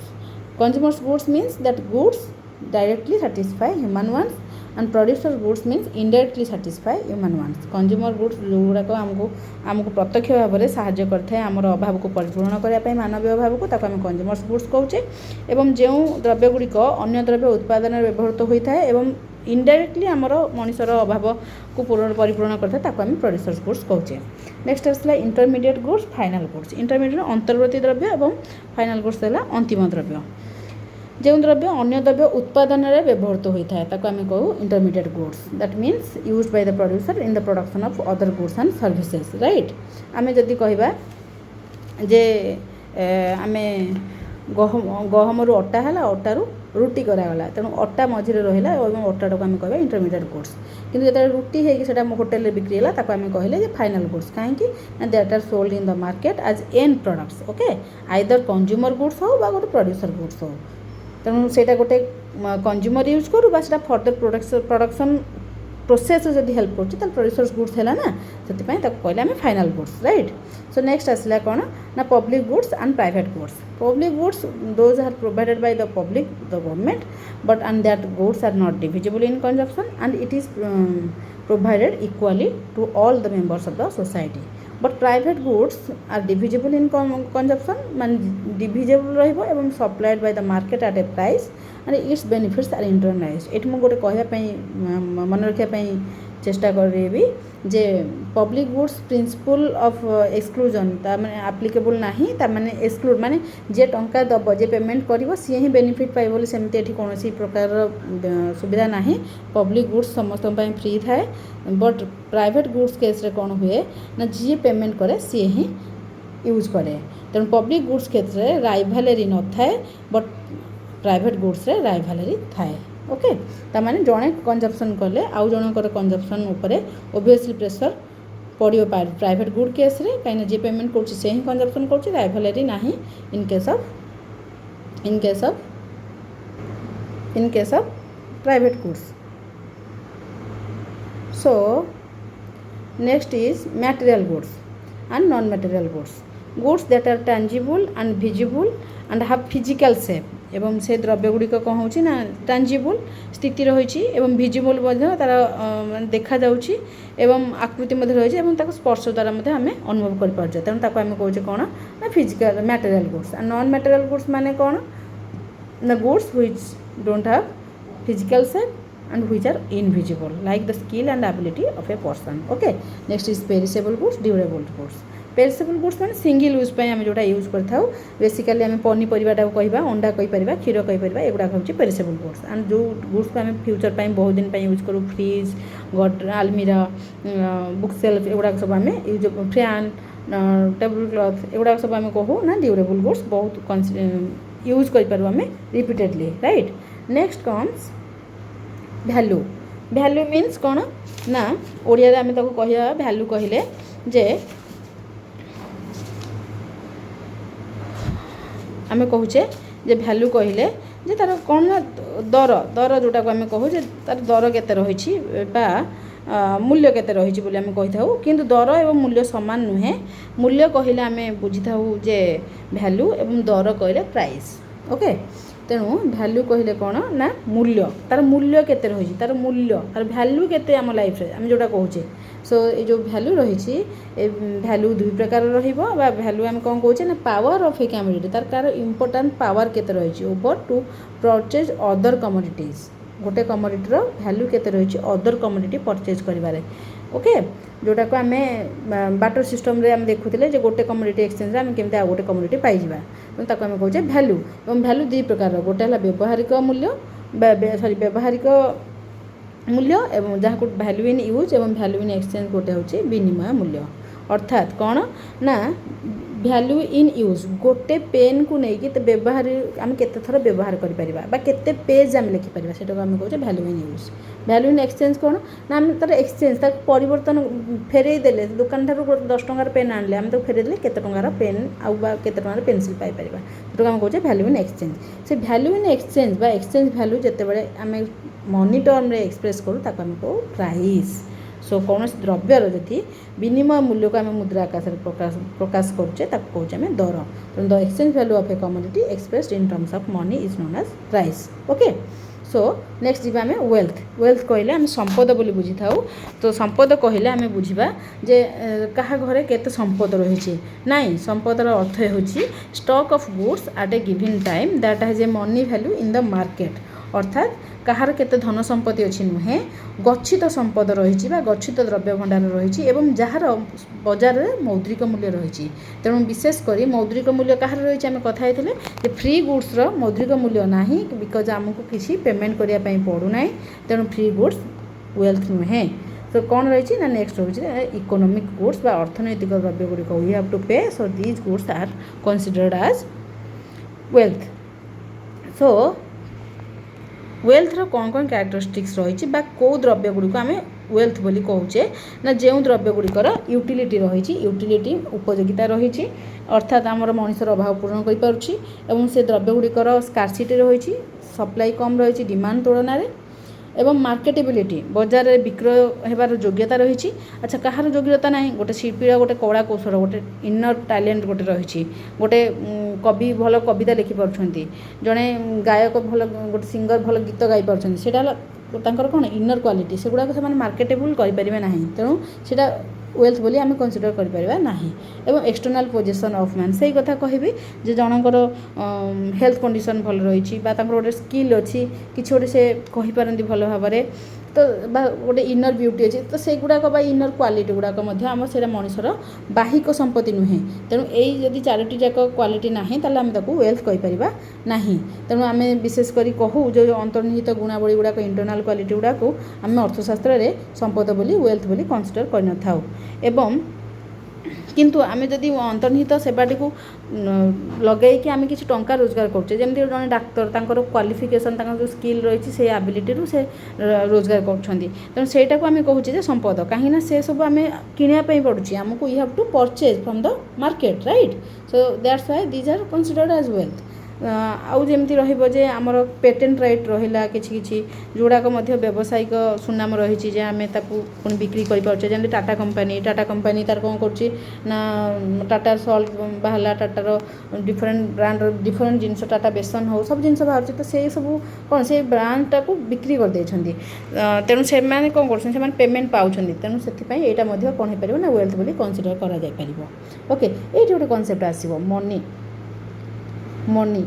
Consumers goods means that goods directly satisfy human wants and producer goods means indirectly satisfy human wants consumer goods जो गुड़ाक आमको प्रत्यक्ष भाव में साहाय्य करते आमर अभाव को परिपूर्ण करने मानवीय अभाव को आम कंज्यूमर्स गुड्स कौचे एवं जो द्रव्य गुड़िक अन्य द्रव्य उत्पादन में व्यवहृत होता है एवं इनडायरेक्टली आमर मनुष्यर अभाव को परिपूर्ण करता है आम प्रोड्यूसर्स गुड्स कौचे। नेक्स्ट आसला intermediate goods final goods intermediate अंतर्वर्ती द्रव्य और फाइनाल गुड्स है अंतिम द्रव्य जो द्रव्य अन्य द्रव्य उत्पादन में व्यवहृत होता है आम कहू intermediate goods that means used by the producer in the production of other goods and services right. आम जदि कहबा जे आमे गहम रु अटा है अटारू रुटी करागला तेणु अटा मझे रहा और अटाटा को आम कह इंटरमीडिएट गुड्स किंतु जो रुटी है होटेल बिक्री है आम कहले फाइनाल गुड्स कहीं that are sold in the market as end products okay either consumer goods हो बा गोटे प्रोड्यूसर गुड्स हो तेणु से गोटे कंज्यूमर यूज करूँ फर्दर प्रोडक्शन प्रोसेस जब हेल्प कर प्रोड्यूसर्स गुड्स है ना से कहले आम final goods right. So next आसला कौन ना public goods and private goods public goods those are provided by the public the government but and that goods are not divisible in consumption and it is provided equally to all the members of the society but private goods are divisible in consumption मान divisible रहिबो एवं supplied by the market at a price and its benefits are internalised ये मुझे गोटे कहवाई मन रखापी चेष्टा करी जे public goods principle of exclusion ताने आप्लिकेबल नहीं ताने एक्सक्लूड माने जे टंका दब जे पेमेंट करिवो सी ही बेनिफिट पाइबो सेमती एठी कोनोसी प्रकार सुविधा नहीं पब्लिक गुड्स समस्त फ्री थाए बट प्राइवेट गुड्स केस रे कौन हुए ना जी पेमेंट करे सी ही यूज करे तेणु पब्लिक गुड्स क्षेत्र में राइभालेरी न थाए बट प्राइवेट गुड्स रे राइभालेरी थाए ओके तामाने जड़े कंजप्शन कले आउ जनकर कंजप्शन उपरे ओबियसली प्रेशर पड़ो प्राइवेट गुड केस रे कहीं जे पेमेंट कर से ही कंजप्शन कर राइभालेरी नहीं in case of private goods. So next is material goods and non material goods that are tangible and visible and have physical shape एवं से द्रव्य गुड़िक कौन हो टैंजिबल स्थिति रही एवं विजिबल तार देखा जाउछि एवं आकृति रही स्पर्श द्वारा आम अनुभव कर पार्छ तेणु आम कहे कौन ना physical material goods and non material goods माने कौन ना goods which don't have physical shape and which are invisible like the skill and ability of a person okay. Next is perishable goods durable goods perishable goods मैंने single use आम जोटा use करता basically आम पनीपरिवाटा कह अंडा कहीपर क्षीर कहीपर एगुड़ा हूँ perishable goods and जो goods को आम फ्यूचर बहुत दिन यूज करूँ फ्रिज आलमीरा बुक सेल्फ एगुड़ा सब आम यूज फैन टेबल क्लथ एगुड़ा सब आम कहूँ ना ड्यूरेबल गुड्स बहुत यूज करूँ आम repeatedly right. Next comes value value means कौन ना ओडिया आम कह भैल्यू कहले जे आम कहूचे जे भैल्यू कहले जे तार कौन ना दर दर जोटा को आम कहू जे तार दर केते रही मूल्य केते रही बोली आम कही था किंतु दर एवं मूल्य समान नुहे मूल्य कहले आम बुझी था जे भैल्यू एवं दर कहले प्राइस ओके तेणु भैल्यू कहले कौन ना मूल्य तार मूल्य केते रही तार मूल्य तार भैल्यू केते आम लाइफ रे आम जोटा कहूचे सो ये जो भैल्यू रही भैल्यू दुई प्रकार भैल्यू आम कौन कहे ना पावर ऑफ ए कमोडिटी तार कार इम्पोर्टाट पावर केते रही over to purchase other commodities गोटे कमोडिटीर भैल्यू केते रही अदर कमोडिटी परचेज करिबारे ओके जोटा को आम बाटर सिस्टम रे आम देखुले जे गोटे कमोडिटी एक्सचेंज आम केमती आ गोटे कमोडिटी पाइबा ताको आम कहे भैल्यू और भैल्यू दुई प्रकार गोटे है व्यवहारिक मूल्य सॉरी व्यवहारिक मूल्य एवं जहाँ को भैल्यू इन यूज एवं भैल्यू इन एक्सचेंज गोटे हूँ विनिमय मूल्य अर्थात कौन ना भैल्यू इन यूज गोटे पेन को लेकिन तो व्यवहार आम केते थर व्यवहार करें केते पेज आम लिखिपर से आम कहे value in use value in exchange कौन ना आम तार एक्सचेंज तक परिवर्तन फेरई देले दुकान ठार 10 टंकार पेन आनले आम तो फेरई देले केते टंकार पेन आउ केते टंकार पेंसिल पाइपर से आम कहे भैल्यू इन एक्सचेंज से भैल्यू इन एक्सचेंज बा एक्सचेंज भैल्यू जिते आम मनी टर्म रे एक्सप्रेस करूँ ताको आम कहू प्राइस। सो कौन द्रव्यर जदि विनिमय मूल्य को आम मुद्रा आकाश प्रकाश करुचे कहे आम दर the exchange value of a commodity expressed in terms of money is known as price okay. So next जी आम वेल्थ वेल्थ कहले आम संपद बोली बुझी था। तो संपद कहले आम बुझा जे क्या घरे केते संपद रही ना संपदर अर्थ हो stock of goods at A given time that has a money value in the market अर्थात कहार केते धन संपत्ति अच्छी नुहे गच्छित संपद रही गच्छित द्रव्य भंडार रही जार बजार में मौद्रिक मूल्य रही तेणु विशेषकर मौद्रिक मूल्य कहार रही आम कथा जे फ्री गुड्स मौद्रिक मूल्य ना बिकज आमको किसी पेमेंट करने पड़ूना तेणु फ्री गुड्स वेल्थ नुहे। तो कौन रही ना नेक्स्ट रही इकोनॉमिक गुड्स बा अर्थनैतिक द्रव्य गुड़िक we have to pay so these goods are considered as wealth. So वेल्थर कौन कौन कैरेक्टरिस्टिक्स रही कौ द्रव्य गुड़िक आम वेल्थ बोली कहे ना जो द्रव्य गुड़िकर यूटिलिटी रही यूटिलिटी उपयोगिता रही अर्थात आमर मनुष्यर अभाव पूर्ण कर से द्रव्य गुड़िकर स्कार्सिटी रही सप्लाई कम रही डिमांड तुलन में एवं मार्केटेबिलिटी बजार में विक्रय होबार योग्यता रही। अच्छा कहार योग्यता ना गोटे शिल्पी गोटे कला कौशल गोटे इनर टैलेंट गोटे रही गोटे कवि भल कविता लिखिपार जड़े गायक भल गोटे सिंगर भल गीत गाई पार्टा कौन इनर क्वालिटी से गुड़ाक से मार्केटेबल करें ना तेणु से वेल्थ बोली आम कनसीडर करें ना एवं एक्सटर्नाल पोजिशन ऑफ मैन से कथा कहबी जे जनकर हेल्थ कंडीशन भल रही गोटे स्किल अच्छी किसी गोटे से कहीपारती भल भाव तो गोटे इनर ब्यूटी अच्छी तो से गुड़ाक इनर क्वालिटी गुड़ाक आम से मनुष्यर बाहिक संपत्ति नुहे तेणु यही जदि चारोटी जाक क्वालिटी ना ताल आम वेल्थ कहीपर ना तेणु आम विशेषकर कहूँ जो अंतर्निहित गुणावली गुड़ाक इंटरनाल क्वालिटी गुड़ाक आम अर्थशास्त्र में संपद बोली वेल्थ बोली कनसीडर कर एवं किंतु आम जदि अंतर्निहित सेवाटी को लगे कि आम किसी टंका रोजगार करें जमी जड़े डाक्तर क्वालिफिकेशन जो स्किल रही से एबिलिटी से रोजगार करें आम कहूँ संपद कहीं से सब आम किनापी पड़ुची आमको you have to purchase from the market right so that's why these are considered as wealth. आउ जमी रे आमर पेटेंट राइट रहा कि जोड़ाक व्यावसायिक सुनाम रही आम पुणी बिक्री करें जमी टाटा कंपनी तार कौन कर टाटा सल्ट बाहर टाटार डिफरेंट ब्रांड डिफरेंट जिनस टाटा बेसन हो सब जिन बाहर तो से सब कौन से ब्रांडटा को बिक्री कर तेणु से कौन कर पेमेंट पाँच तेणु से यहाँ कौन हो पार ना वेल्थ बोली कनसीडर कर ओके ये गोटे कनसेप्ट आसो मनी मनी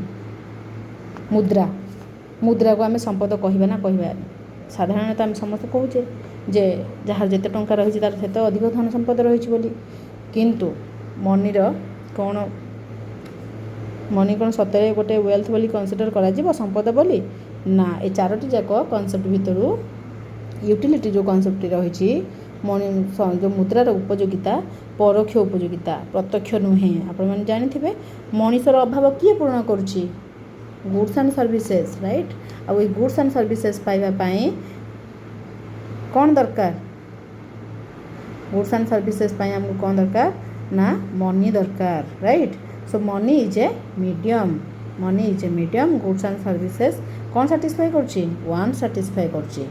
मुद्रा मुद्रा को आम संपद कहवा ना कहवा साधारणतः आम समस्त कहूचे जे जहाँ जिते टंका रही तार से अधिक धन संपद रही बोली किंतु मनीर कौन मनी कौन सतरे गोटे वेल्थ बोली कनसीडर कर संपद बोली ना ये चारोटी जाक कनसेप्ट भितर यूटिलिटी जो कनसेप्ट रही मनी जो मुद्रार उपयोगिता परोक्ष उपयोगिता प्रत्यक्ष नुहे आपण जानी मनुष्यर अभाव किए पूर्ण करुच्ची गुड्स एंड सर्विसेज राइट आउ गुड्स एंड सर्विसेज पाइबापी कौन दरकार गुड्स एंड सर्विसेज आमको कौन दरकार ना मनी दरकार right so money is a medium goods and services कौन साटिस्फाई करुच्ची वन साटिस्फाई करुच्ची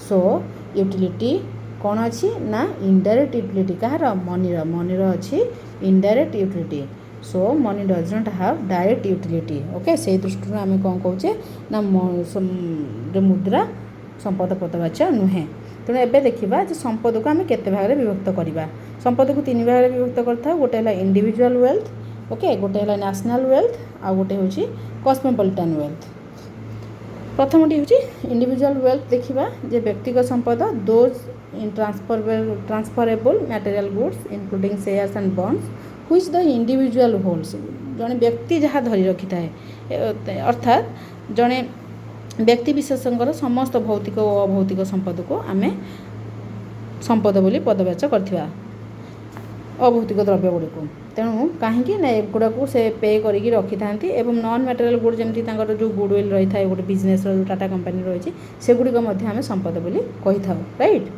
सो यूटिलिटी कौन अच्छी ना इनडायरेक्ट यूटिलिटी कहार मनीर अच्छी indirect utility so money does not have direct utility okay से दृष्टि आम कौन कहे ना जो मुद्रा संपद पदवाच्य नुहे तेणु एवं देखा संपद को आम केते भाग में विभक्त करवा संपद को तीन भाग में विभक्त करता गोटे है इंडिविजुअल वेल्थ ओके गोटे है नेशनल वेल्थ आ गोटे हूँ कॉस्मोपॉलिटन वेल्थ। प्रथमटी हूँ इंडिविजुअल वेल्थ देखा जे व्यक्तिगत संपद those in transferable material goods including shares and bonds which the individual holds जड़े व्यक्ति जहाँ धरी रखी थाए अर्थात जड़े व्यक्ति विशेषकर समस्त भौतिक और अभौतिक संपद को आम संपद बोली पदवाच्य करथिबा अभौतिक द्रव्य गुड़िक तेणु कहीं ना एगुड़ा को से पे करके रखी था नॉन मटेरियल गुड जमी जो गुडविल रही है गोटे बिजनेस जो टाटा कंपनी रही से गुड़िक आम संपद बोली कही था राइट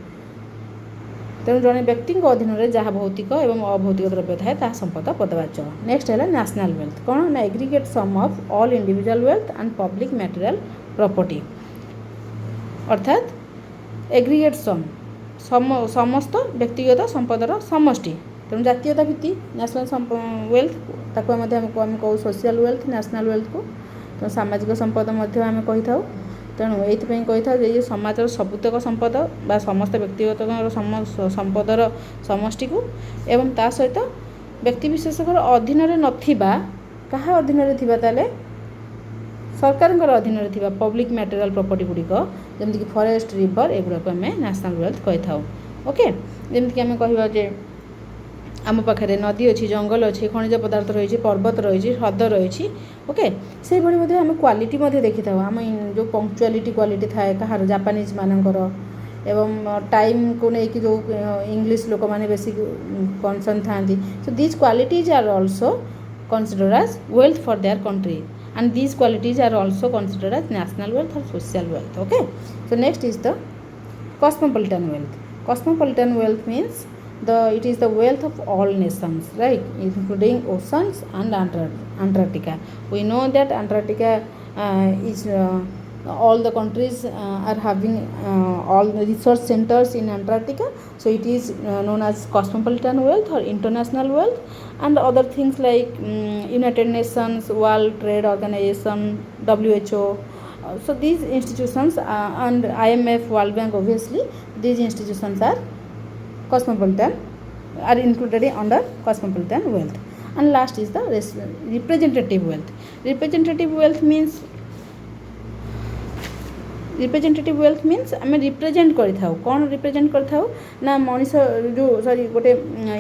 तेणु जड़े व्यक्ति अधीन में जहाँ भौतिक और अभौतिक द्रव्य थाए ता संपद पदवाच्य। नेक्स्ट है नेशनल वेल्थ कौन ना aggregate sum of all individual wealth and public material property अर्थात एग्रीगेट समस्त व्यक्तिगत संपदर समष्टि तेणु जातीयता भित्ति नेशनल वेल्थ ताको आम कहूँ सोशल वेल्थ नेशनल वेल्थ को तो सामाजिक संपद आम कही था ତେଣୁ ଏଇଥିପାଇଁ କହିଥାଉ ଯେ ସମାଜର ସବୁତକ ସମ୍ପଦ ବା ସମସ୍ତ ବ୍ୟକ୍ତିଗତ ସମ୍ପଦର ସମଷ୍ଟିକୁ ଏବଂ ତା ସହିତ ବ୍ୟକ୍ତିବିଶେଷଙ୍କର ଅଧୀନରେ ନଥିବା କାହା ଅଧୀନରେ ଥିବା ତାହେଲେ ସରକାରଙ୍କର ଅଧୀନରେ ଥିବା ପବ୍ଲିକ୍ ମ୍ୟାଟେରିଆଲ୍ ପ୍ରପର୍ଟି ଗୁଡ଼ିକ ଯେମିତିକି ଫରେଷ୍ଟ ରିଭର ଏଗୁଡ଼ାକୁ ଆମେ ନ୍ୟାସନାଲ୍ ୱେଲ୍ଥ କହିଥାଉ। ଓକେ, ଯେମିତିକି ଆମେ କହିବା ଯେ ଆମ ପାଖରେ ନଦୀ ଅଛି, ଜଙ୍ଗଲ ଅଛି, ଖଣିଜ ପଦାର୍ଥ ରହିଛି, ପର୍ବତ ରହିଛି, ହ୍ରଦ ରହିଛି। ଓକେ, ସେଇଭଳି ମଧ୍ୟ ଆମେ କ୍ୱାଲିଟି ମଧ୍ୟ ଦେଖିଥାଉ। ଆମ ଯେଉଁ ପଙ୍କ୍ଚୁଆଲିଟି କ୍ୱାଲିଟି ଥାଏ କାହାର, ଜାପାନିଜ୍ ମାନଙ୍କର, ଏବଂ ଟାଇମ୍କୁ ନେଇକି ଯେଉଁ ଇଂଲିଶ ଲୋକମାନେ ବେଶୀ କନସର୍ନ ଥାଆନ୍ତି। So these qualities are also considered as wealth for their country, and these qualities are also considered as national wealth or social wealth. Okay, so next is the cosmopolitan wealth. Cosmopolitan wealth means it is the wealth of all nations, right, including oceans and Antarctica. We know that Antarctica is all the countries are having all the research centers in Antarctica, so it is known as cosmopolitan wealth or international wealth. And other things like United Nations, World Trade Organization, WHO, so these institutions and IMF, World Bank, obviously these institutions are included under cosmopolitan wealth. And last is the representative wealth. Representative wealth means आम represent करें कौन represent करें ना मनीष जो sorry गोटे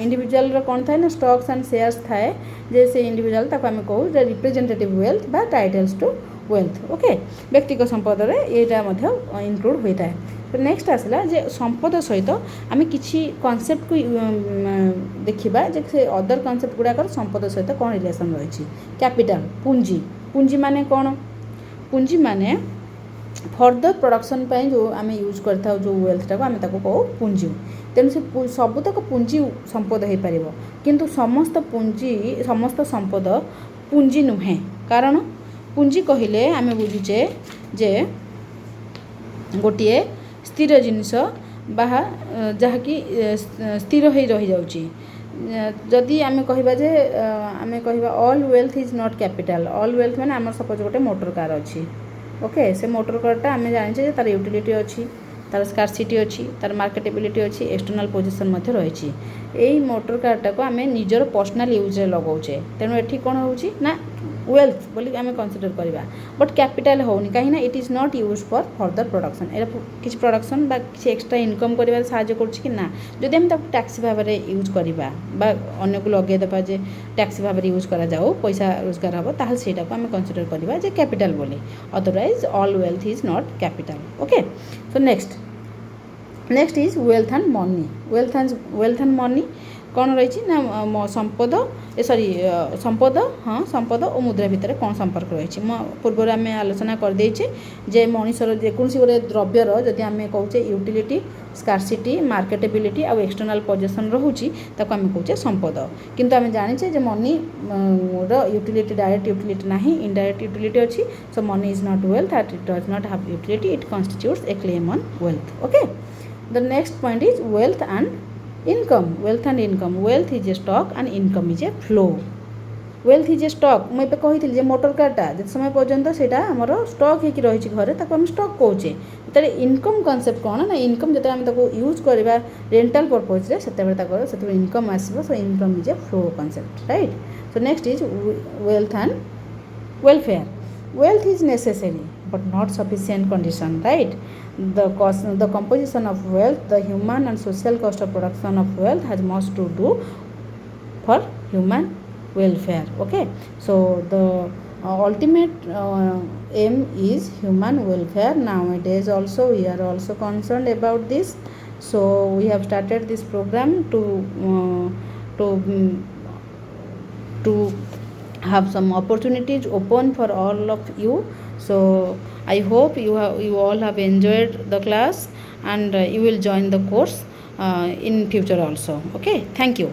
individual कौन थाए ना स्टॉक्स एंड शेयर्स थाए जे से इंडिविजुअल ताको आम कहू जे रिप्रेजेंटेटिव वेल्थ बा टाइटल्स टू वेल्थ। ओके, व्यक्तिगत संपद रे एटा मध्य इंक्लूड होता है। तो नेक्स्ट आसला जे संपद सहित आम किसी कॉन्सेप्ट को देखा जे से अदर कॉन्सेप्ट गुड़ाकर संपद सहित कौन रिलेशन रही। कैपिटल, पुंजी, पुंजी माने कौन, पुंजी माने फर्दर प्रोडक्शन जो आम यूज करता जो वेल्थटा को आम कहू पुंजी। तेणु से सबुतक पुंजी संपद हो पार, किंतु समस्त संपद पुंजी नुहे। कारण पुंजी कहले आम बुझुचे जे गोटे स्थिर जिनिस जहाँकि स्थिर हो रही जाउची। जदि आम कहवा all wealth is not capital. All wealth माने आम सपोज गोटे मोटर कार अच्छी। ओके, से मोटर कारटा आम जाने तार यूटिलिटी अच्छी, तार स्कार्सिटी अच्छी, तार मार्केटेबिलिटी अच्छी, एक्सटर्नाल पोजिशन मध्य रही। यही मोटर कारटा को आम निजर पर्सनाल यूज लगाऊे, तेणु ये कौन होना वेल्थ बोली आम कनसीडर करवा, बट कैपिटल होनी कहीं it is not use for further production. ये किसी प्रोडक्शन बा किसी एक्सट्रा इनकम कर साहाय्य करुच्ची ना, जदि आम टैक्सी भाव में यूज करवा बा अन्य को लगेदेवा जे टैक्सी भाव में यूज करा जाओ पैसा रोजगार हम, ताहले सेटा को आम कनसीडर करवा जे कैपिटल बोली। Otherwise all wealth is not capital. Okay, so next is wealth and money. Wealth and money कौन रही ना संपद संपद संपद और मुद्रा भितर कौन संपर्क रही। पूर्व आम आलोचना करदेचे जे मनीषर जेकोसी गोटे द्रव्यर जदि आम कहे यूटिलिटी, स्कार्सिटी, मार्केटेबिलिटी आउ एक्सटर्नाल पोजिशन रोचे ताको आम कहे संपद। किंतु आम जाने जे मनी यूटिलिटी डायरेक्ट यूटिलिटी ना, इनडायरेक्ट यूटिलिटी अच्छी। So money is not wealth, it does not have utility, it constitutes a claim on wealth. Okay, the next point is wealth and income. Wealth and income, wealth is a stock and income is a flow. Wealth is a stock मुझे कही motor कारटा जो समय पर्यंत से आमर stock हो रही घरे हम स्टॉक कहे। तो इनकम कॉन्सेप्ट कौन ना, इनकम जो आम यूज करवा रेंटल पर्पज से इनकम आसो। So income is a flow concept, right. So next is wealth and welfare. Wealth is necessary but not sufficient condition, right? The composition of wealth, the human and social cost of production of wealth has much to do for human welfare. Okay, so the ultimate aim is human welfare. Nowadays also we are also concerned about this, so we have started this program to have some opportunities open for all of you. So I hope you all have enjoyed the class, and you will join the course in future also. Okay, thank you.